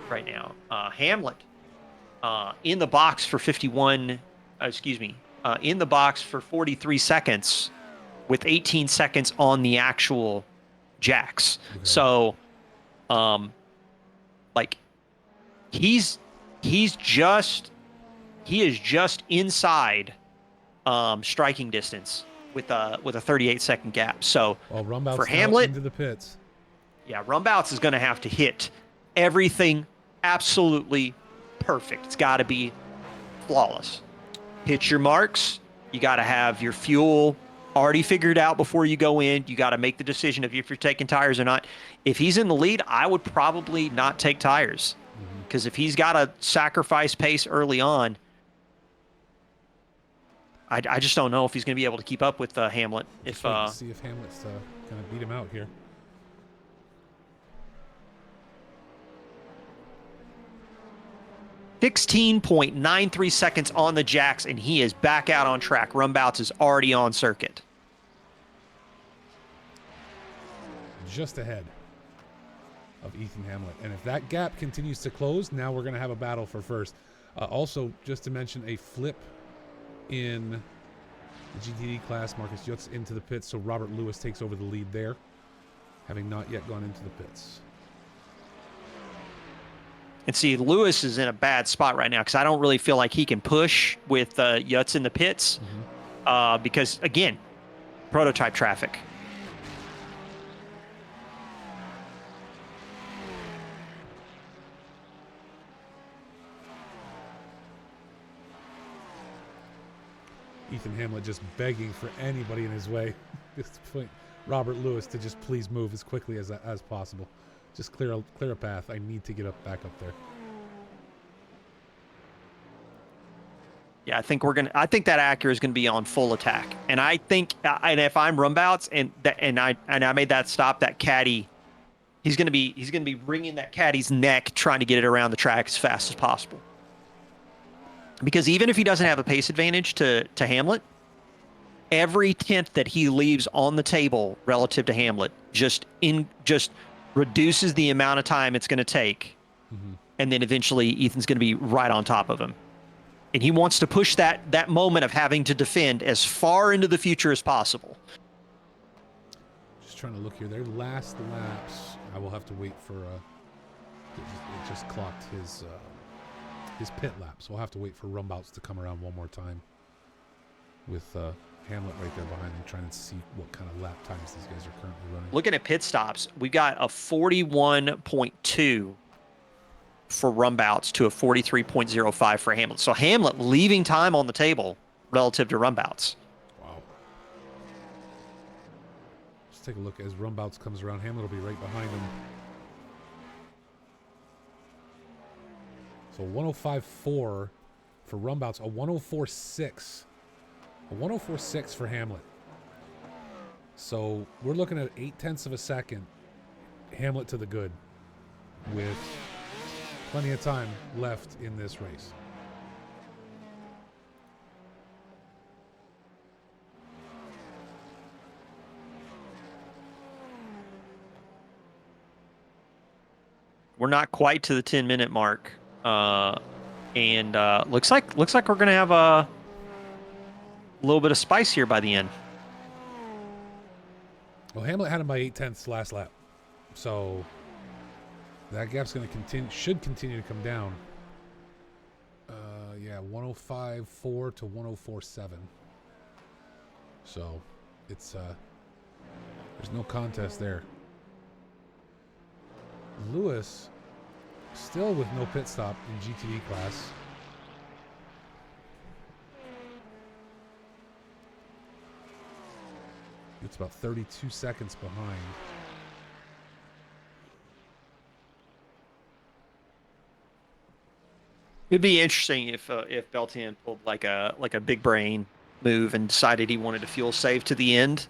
right now, Hamlet in the box for 43 seconds with 18 seconds on the actual jacks. Okay. So, like he is just inside striking distance with a 38-second gap. So for Hamlet into the pits. Yeah, Rumbouts is going to have to hit everything absolutely perfect. It's got to be flawless. Hit your marks. You got to have your fuel already figured out before you go in. You got to make the decision of if you're taking tires or not. If he's in the lead, I would probably not take tires, because if he's got to sacrifice pace early on, I just don't know if he's going to be able to keep up with Hamlet. See if Hamlet's going to beat him out here. .93 seconds on the jacks, and he is back out on track. Rumbouts is already on circuit. Just ahead of Ethan Hamlet. And if that gap continues to close, now we're going to have a battle for first. Also, just to mention, a flip in the GTD class, Marcus Jutz into the pits, so Robert Lewis takes over the lead there, having not yet gone into the pits. And see, Lewis is in a bad spot right now because I don't really feel like he can push with Jutz in the pits because, again, prototype traffic. Ethan Hamlet just begging for anybody in his way. Just point Robert Lewis to just please move as quickly as possible. Just clear a path. I need to get back up there. Yeah, I think that Acura is going to be on full attack, and I think, and if I'm Rumbouts and I made that stop, that caddy, he's going to be wringing that caddy's neck trying to get it around the track as fast as possible. Because even if he doesn't have a pace advantage to Hamlet, every tenth that he leaves on the table relative to Hamlet just reduces the amount of time it's going to take. And then eventually Ethan's going to be right on top of him. And he wants to push that moment of having to defend as far into the future as possible. Just trying to look here. Their last laps, I will have to wait for it just clocked his pit lap, so we'll have to wait for Rumbouts to come around one more time with Hamlet right there behind him, trying to see what kind of lap times these guys are currently running. Looking at pit stops, we've got a 41.2 for Rumbouts to a 43.05 for Hamlet. So Hamlet leaving time on the table relative to Rumbouts. Wow. Let's take a look as Rumbouts comes around. Hamlet will be right behind him. So 105.4 for Rumbouts, a 104.6. A 104.6 for Hamlet. So we're looking at 0.8 of a second. Hamlet to the good with plenty of time left in this race. We're not quite to the 10-minute mark. And looks like we're gonna have a little bit of spice here by the end. Well, Hamlet had him by 0.8 last lap, so that gap's going to should continue to come down. Yeah, 105.4 to 104.7. So it's there's no contest there. Lewis still with no pit stop in GTD class. It's about 32 seconds behind. It'd be interesting if Beltian pulled like a big brain move and decided he wanted to fuel save to the end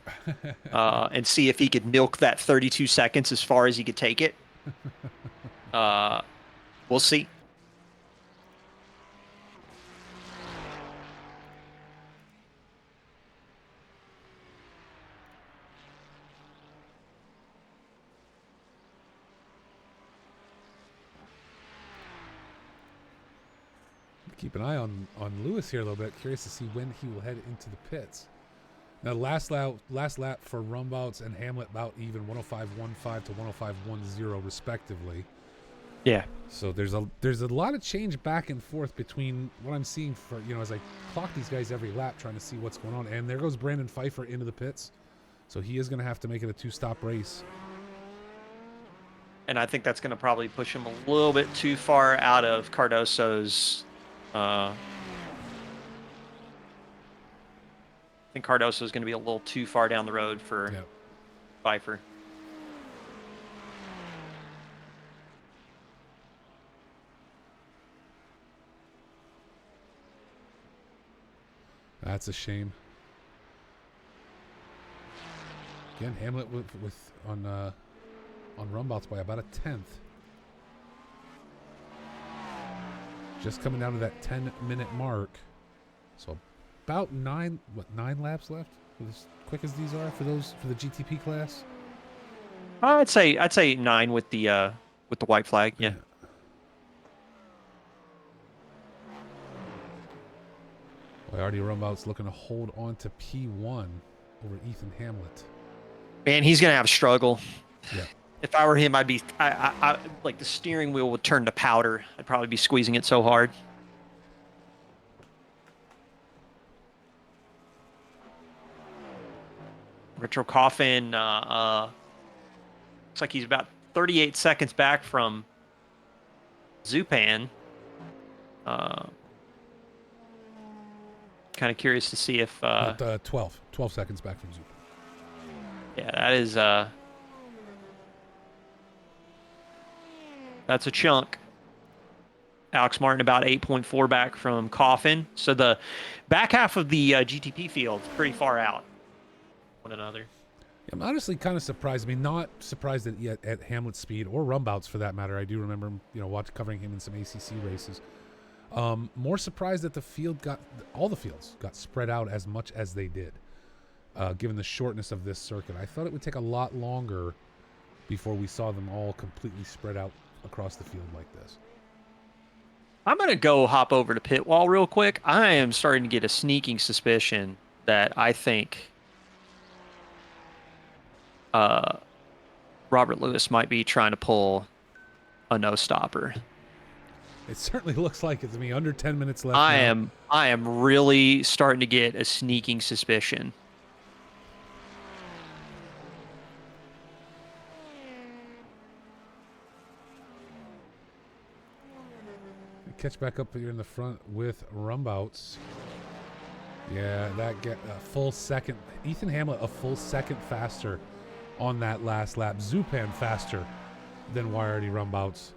and see if he could milk that 32 seconds as far as he could take it. We'll see. Keep an eye on Lewis here a little bit. Curious to see when he will head into the pits. Now, last lap for Rumbouts and Hamlet about even 105.15 to 105.10 respectively. Yeah. So there's a lot of change back and forth between what I'm seeing for, as I clock these guys every lap trying to see what's going on. And there goes Brandon Pfeiffer into the pits. So he is going to have to make it a 2-stop race. And I think that's going to probably push him a little bit too far out of Cardoso's. I think Cardoso is going to be a little too far down the road for Pfeiffer. That's a shame. Again, Hamlet on Rumbouts by about a 10th. Just coming down to that 10-minute mark. So about 9 laps left? As quick as these are for the GTP class? I'd say 9 with the white flag. Yeah. Well, already Rumbouts looking to hold on to P1 over Ethan Hamlet. Man, he's gonna have a struggle. Yeah. If I were him, I'd be I like the steering wheel would turn to powder. I'd probably be squeezing it so hard. Retro Coffin looks like he's about 38 seconds back from Zupan. Kind of curious to see if 12 seconds back from Zupan. Yeah, that is that's a chunk. Alex Martin about 8.4 back from Coffin. So the back half of the GTP field is pretty far out one another. I'm honestly kind of surprised. I mean, not surprised at Hamlet's speed or Rumbouts for that matter. I do remember him, covering him in some ACC races. More surprised that all the fields got spread out as much as they did, given the shortness of this circuit. I thought it would take a lot longer before we saw them all completely spread out across the field like this. I'm going to go hop over to pit wall real quick. I am starting to get a sneaking suspicion that I think Robert Lewis might be trying to pull a no-stopper. It certainly looks like it to me. Under 10 minutes left. I am really starting to get a sneaking suspicion. Catch back up here in the front with Rumbouts. Yeah, that get a full second. Ethan Hamlet a full second faster on that last lap. Zupan faster than Wirety Rumbouts.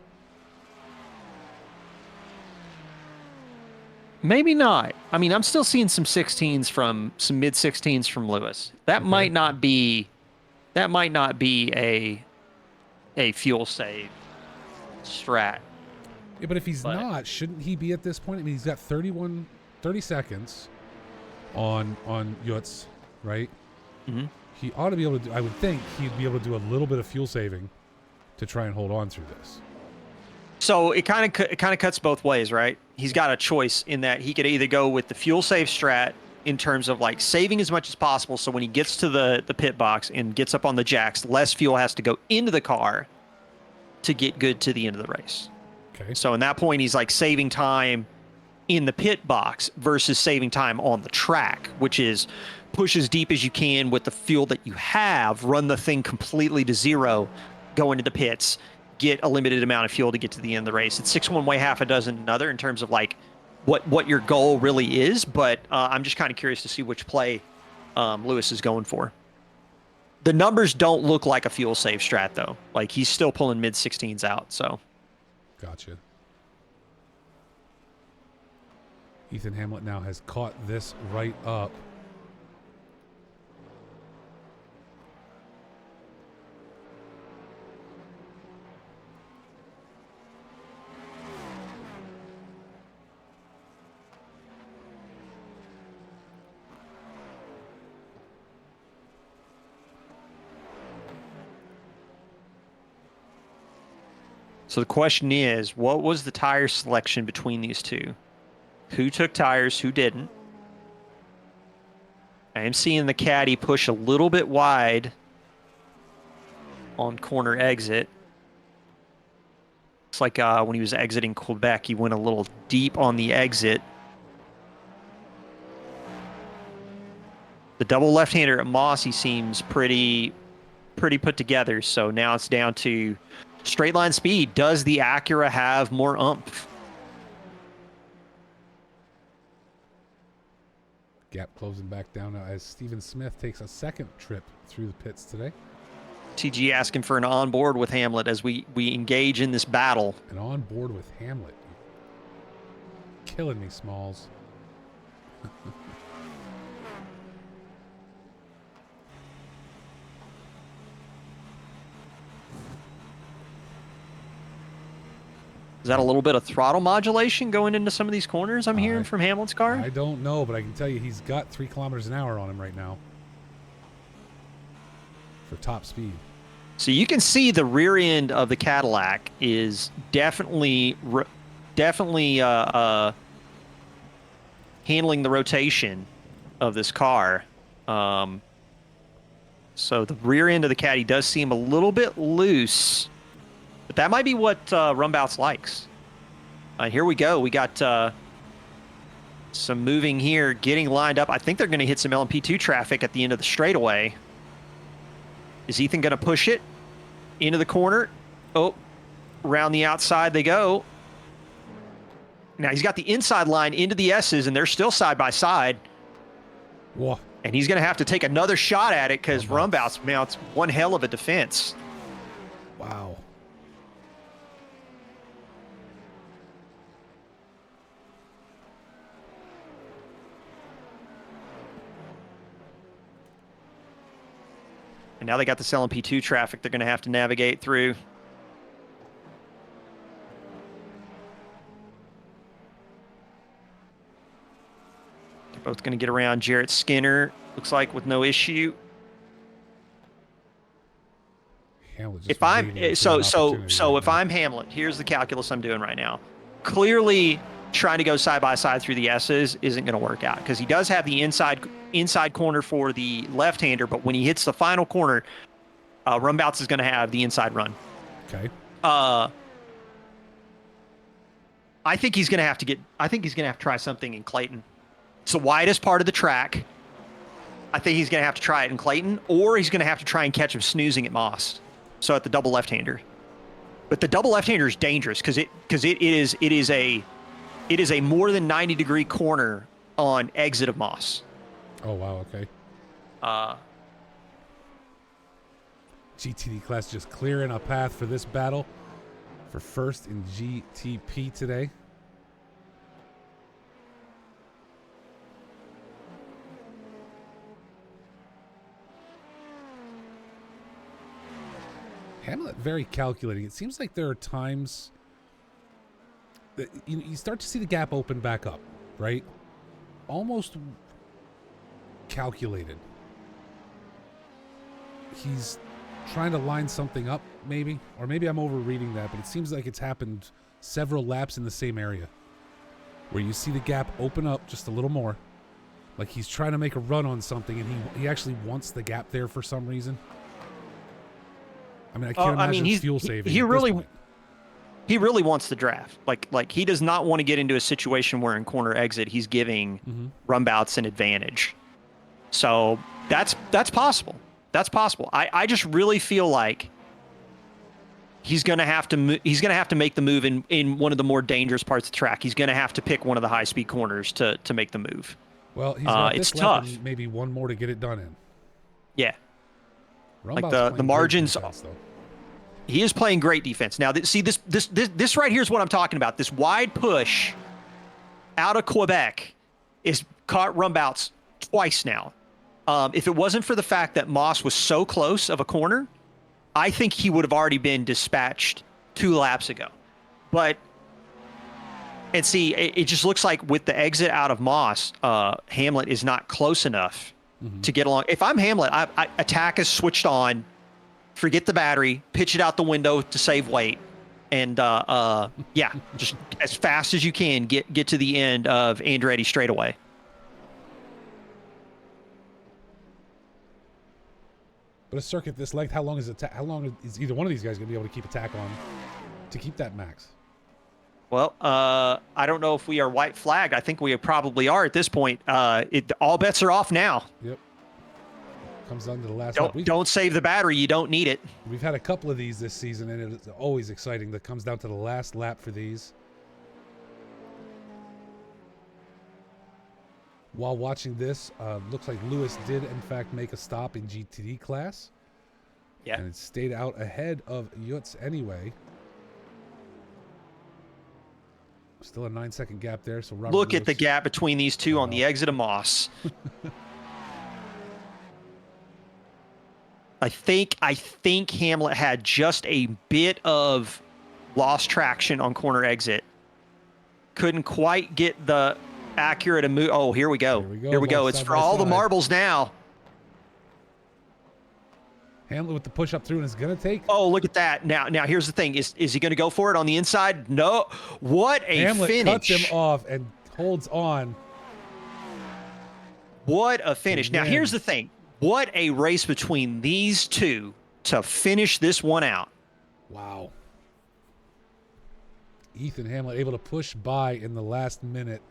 Maybe not. I mean, I'm still seeing some mid 16s from Lewis. That might not be a fuel save strat. Yeah, but if he's not, shouldn't he be at this point? I mean, he's got 30 seconds on Yutz, right? Mm-hmm. He ought to be able to I would think he'd be able to do a little bit of fuel saving to try and hold on through this. So it kind of cuts both ways, right? He's got a choice in that he could either go with the fuel save strat in terms of like saving as much as possible, so when he gets to the pit box and gets up on the jacks, less fuel has to go into the car to get good to the end of the race. Okay. So in that point, he's like saving time in the pit box versus saving time on the track, which is push as deep as you can with the fuel that you have, run the thing completely to zero, go into the pits, get a limited amount of fuel to get to the end of the race. It's 6 one way, half a dozen another in terms of like what your goal really is. But I'm just kind of curious to see which play Lewis is going for. The numbers don't look like a fuel save strat though. Like he's still pulling mid 16s out. So. Gotcha. Ethan Hamlet now has caught this right up. So the question is, what was the tire selection between these two? Who took tires, who didn't? I am seeing the caddy push a little bit wide on corner exit. It's like when he was exiting Quebec, he went a little deep on the exit. The double left-hander at Moss, he seems pretty put together. So now it's down to straight line speed. Does the Acura have more oomph? Gap closing back down now as Steven Smith takes a second trip through the pits today. TG asking for an on-board with Hamlet as we engage in this battle. And on board with Hamlet. Killing me, Smalls. Is that a little bit of throttle modulation going into some of these corners I'm hearing from Hamlet's car? I don't know, but I can tell you he's got 3 kilometers an hour on him right now for top speed. So you can see the rear end of the Cadillac is definitely handling the rotation of this car. So the rear end of the Caddy does seem a little bit loose. But that might be what Rumbouts likes. Here we go. We got some moving here, getting lined up. I think they're going to hit some LMP2 traffic at the end of the straightaway. Is Ethan going to push it into the corner? Oh, around the outside they go. Now he's got the inside line into the S's, and they're still side by side. Whoa. And he's going to have to take another shot at it because Rumbouts mounts one hell of a defense. Wow. And now they got this LMP2 traffic they're going to have to navigate through. They're both going to get around Jarrett Skinner, looks like, with no issue. If I'm if I'm Hamlet, here's the calculus I'm doing right now. Clearly, trying to go side by side through the S's isn't going to work out because he does have the inside corner for the left-hander, but when he hits the final corner, Rumbouts is going to have the inside run. Okay. I think he's going to have to try something in Clayton. It's the widest part of the track. I think he's going to have to try it in Clayton, or he's going to have to try and catch him snoozing at Moss. So at the double left-hander. But the double left-hander is dangerous because it is a more than 90-degree corner on exit of Moss. Oh wow, okay. GTD class just clearing a path for this battle for first in GTP today. Hamlet very calculating. It seems like there are times that you start to see the gap open back up, right? Almost calculated. He's trying to line something up, maybe. Or maybe I'm overreading that, but it seems like it's happened several laps in the same area. Where you see the gap open up just a little more. Like he's trying to make a run on something, and he actually wants the gap there for some reason. I mean, I can't imagine it's fuel saving. He really wants the draft. Like he does not want to get into a situation where in corner exit he's giving Rumbouts an advantage. So that's possible. That's possible. I just really feel like he's gonna have to make the move in one of the more dangerous parts of the track. He's gonna have to pick one of the high speed corners to make the move. Well, he's got this it's tough. And maybe one more to get it done in. Yeah. Rumbaught's Like the margins. defense, he is playing great defense. Now, see this right here is what I'm talking about. This wide push out of Quebec is caught runbouts twice now. If it wasn't for the fact that Moss was so close of a corner, I think he would have already been dispatched 2 laps ago. But, and see, it just looks like with the exit out of Moss, Hamlet is not close enough to get along. If I'm Hamlet, attack is switched on, forget the battery, pitch it out the window to save weight. And yeah, just as fast as you can get to the end of Andretti straightaway. But a circuit this length, how long is either one of these guys going to be able to keep attack on to keep that max? Well, I don't know if we are white flagged. I think we probably are at this point. All bets are off now. Yep. Comes down to the last lap. Don't save the battery. You don't need it. We've had a couple of these this season, and it's always exciting. That comes down to the last lap for these. While watching this, looks like Lewis did, in fact, make a stop in GTD class. Yeah. And it stayed out ahead of Yutz anyway. Still a 9-second gap there. So Robert Look Lewis, at the gap between these two on the exit of Moss. I think Hamlet had just a bit of lost traction on corner exit. Couldn't quite get the accurate move. Oh, here we go. Here we go. It's for all the marbles now. Hamlet with the push up through and is going to take. Oh, look at that. Now here's the thing. Is he going to go for it on the inside? No. What a Hamlet finish. cuts him off and holds on. What a finish. Now, here's the thing. What a race between these two to finish this one out. Wow. Ethan Hamlet able to push by in the last minute.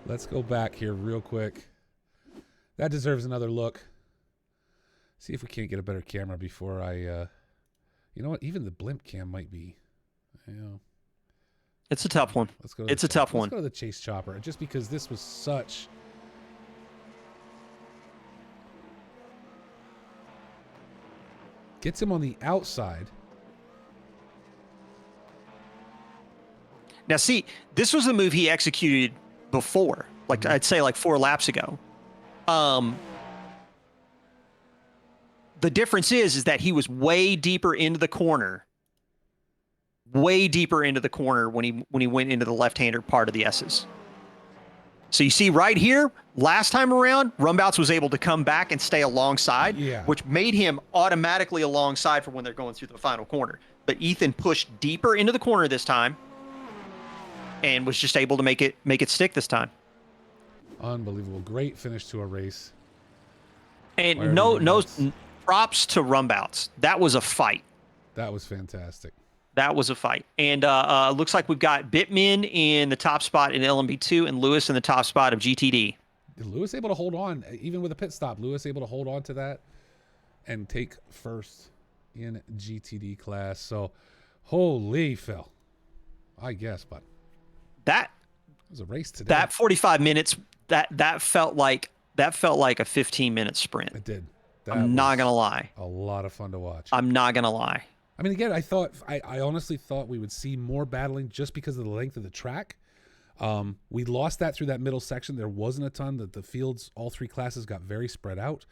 Let's go back here real quick. That deserves another look. See if we can't get a better camera before I, you know what? Even the blimp cam might be, you know. It's a tough one. It's a tough one. Let's go to the chase chopper, just because this was such. Gets him on the outside. Now, see, this was the move he executed before, like I'd say like 4 laps ago. The difference is that he was way deeper into the corner, when he went into the left-hander part of the S's. So you see right here, last time around, Rumbouts was able to come back and stay alongside, which made him automatically alongside for when they're going through the final corner. But Ethan pushed deeper into the corner this time and was just able to make it stick this time. Unbelievable. Great finish to a race. And no props to Rumbouts. That was a fight. That was fantastic. That was a fight. And looks like we've got Bitman in the top spot in LMB2 and Lewis in the top spot of GTD. Lewis able to hold on, even with a pit stop. Lewis able to hold on to that and take first in GTD class. So, holy Phil. I guess, but that was a race today. That 45 minutes, that felt like a 15-minute sprint. It did. I'm not going to lie. A lot of fun to watch. I'm not going to lie. I mean, again, I honestly thought we would see more battling just because of the length of the track. We lost that through that middle section. There wasn't a ton. The fields, all 3 classes got very spread out.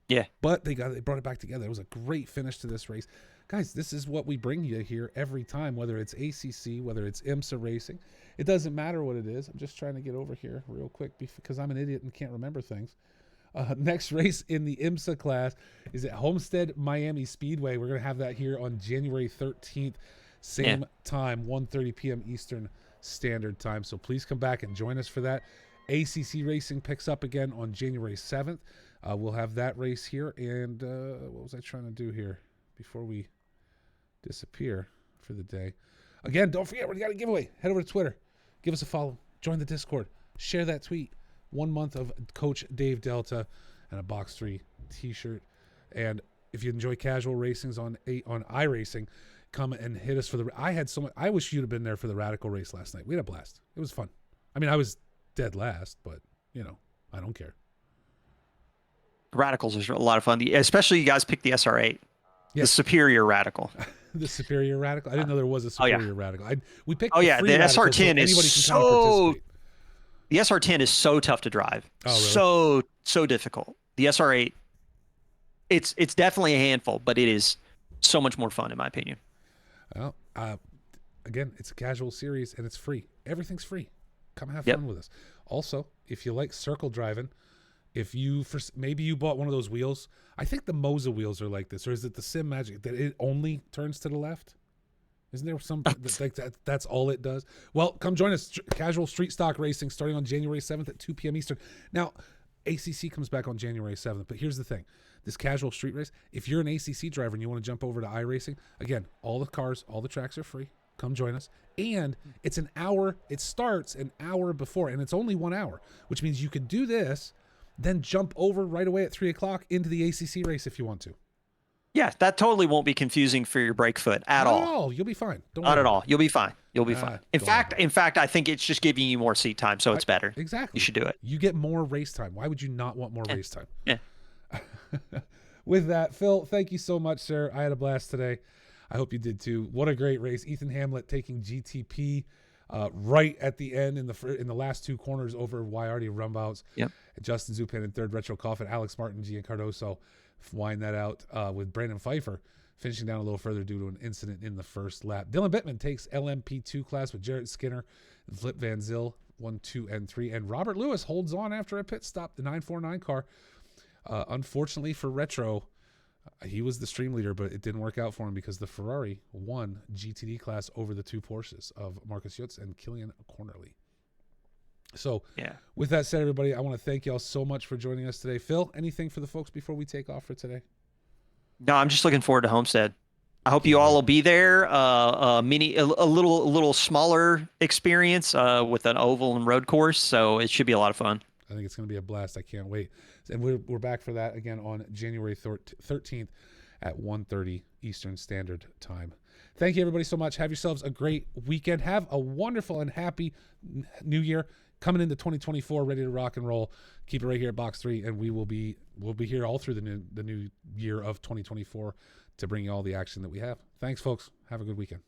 Yeah. But they brought it back together. It was a great finish to this race. Guys, this is what we bring you here every time, whether it's ACC, whether it's IMSA racing. It doesn't matter what it is. I'm just trying to get over here real quick because I'm an idiot and can't remember things. Next race in the IMSA class is at Homestead Miami Speedway. We're going to have that here on January 13th, same time, 1:30 p.m. Eastern Standard Time. So please come back and join us for that. ACC racing picks up again on January 7th. We'll have that race here. And what was I trying to do here before we disappear for the day? Again, don't forget, we got a giveaway. Head over to Twitter. Give us a follow. Join the Discord. Share that tweet. 1 month of Coach Dave Delta and a Box 3 t-shirt. And if you enjoy casual racings on iRacing, come and hit us for the. I wish you'd have been there for the Radical race last night. We had a blast. It was fun. I mean, I was dead last, but I don't care. Radicals is a lot of fun. Especially you guys picked the SR8, the Superior Radical. The Superior Radical. I didn't know there was a Superior Radical. We picked. The SR10 is so. The SR10 is so tough to drive. Oh, really? So difficult. The SR8, it's definitely a handful, but it is so much more fun in my opinion. Well, again, it's a casual series and it's free. Everything's free. Come have Yep. fun with us. Also, if you like circle driving, if you maybe you bought one of those wheels, I think the Moza wheels are like this, or is it the Sim Magic that it only turns to the left? Isn't there some like that's all it does? Well, come join us. Casual street stock racing starting on January 7th at 2 p.m. Eastern. Now, ACC comes back on January 7th, but here's the thing. This casual street race, if you're an ACC driver and you want to jump over to iRacing, again, all the cars, all the tracks are free. Come join us. And it's an hour. It starts an hour before, and it's only 1 hour, which means you could do this, then jump over right away at 3 o'clock into the ACC race if you want to. Yeah, that totally won't be confusing for your brake foot at all. No, you'll be fine. Don't Not worry at all. You'll be fine. You'll be Ah, fine. don't worry In fact, I think it's just giving you more seat time, so it's better. Exactly. You should do it. You get more race time. Why would you not want more race time? Yeah. With that, Phil, thank you so much, sir. I had a blast today. I hope you did too. What a great race. Ethan Hamlet taking GTP right at the end in the last two corners over Wyardi Rumbouts. Yep. Justin Zupan in third, Retro Coffin, Alex Martin, Gian Cardoso wind that out with Brandon Pfeiffer finishing down a little further due to an incident in the first lap. Dylan Bittman takes LMP2 class with Jarrett Skinner, Flip Van Zyl, 1, 2, and 3. And Robert Lewis holds on after a pit stop, the 949 car. Unfortunately for Retro, he was the stream leader, but it didn't work out for him because the Ferrari won GTD class over the two Porsches of Marcus Yutz and Killian Cornerly. So, with that said, everybody, I want to thank y'all so much for joining us today. Phil, anything for the folks before we take off for today? No, I'm just looking forward to Homestead. I hope you all will be there. A little smaller experience with an oval and road course, so it should be a lot of fun. I think it's going to be a blast. I can't wait. And we're back for that again on January 13th at 1:30 Eastern Standard Time. Thank you, everybody, so much. Have yourselves a great weekend. Have a wonderful and happy New Year coming into 2024, ready to rock and roll. Keep it right here at Box 3, and we'll be here all through the new year of 2024 to bring you all the action that we have. Thanks, folks. Have a good weekend.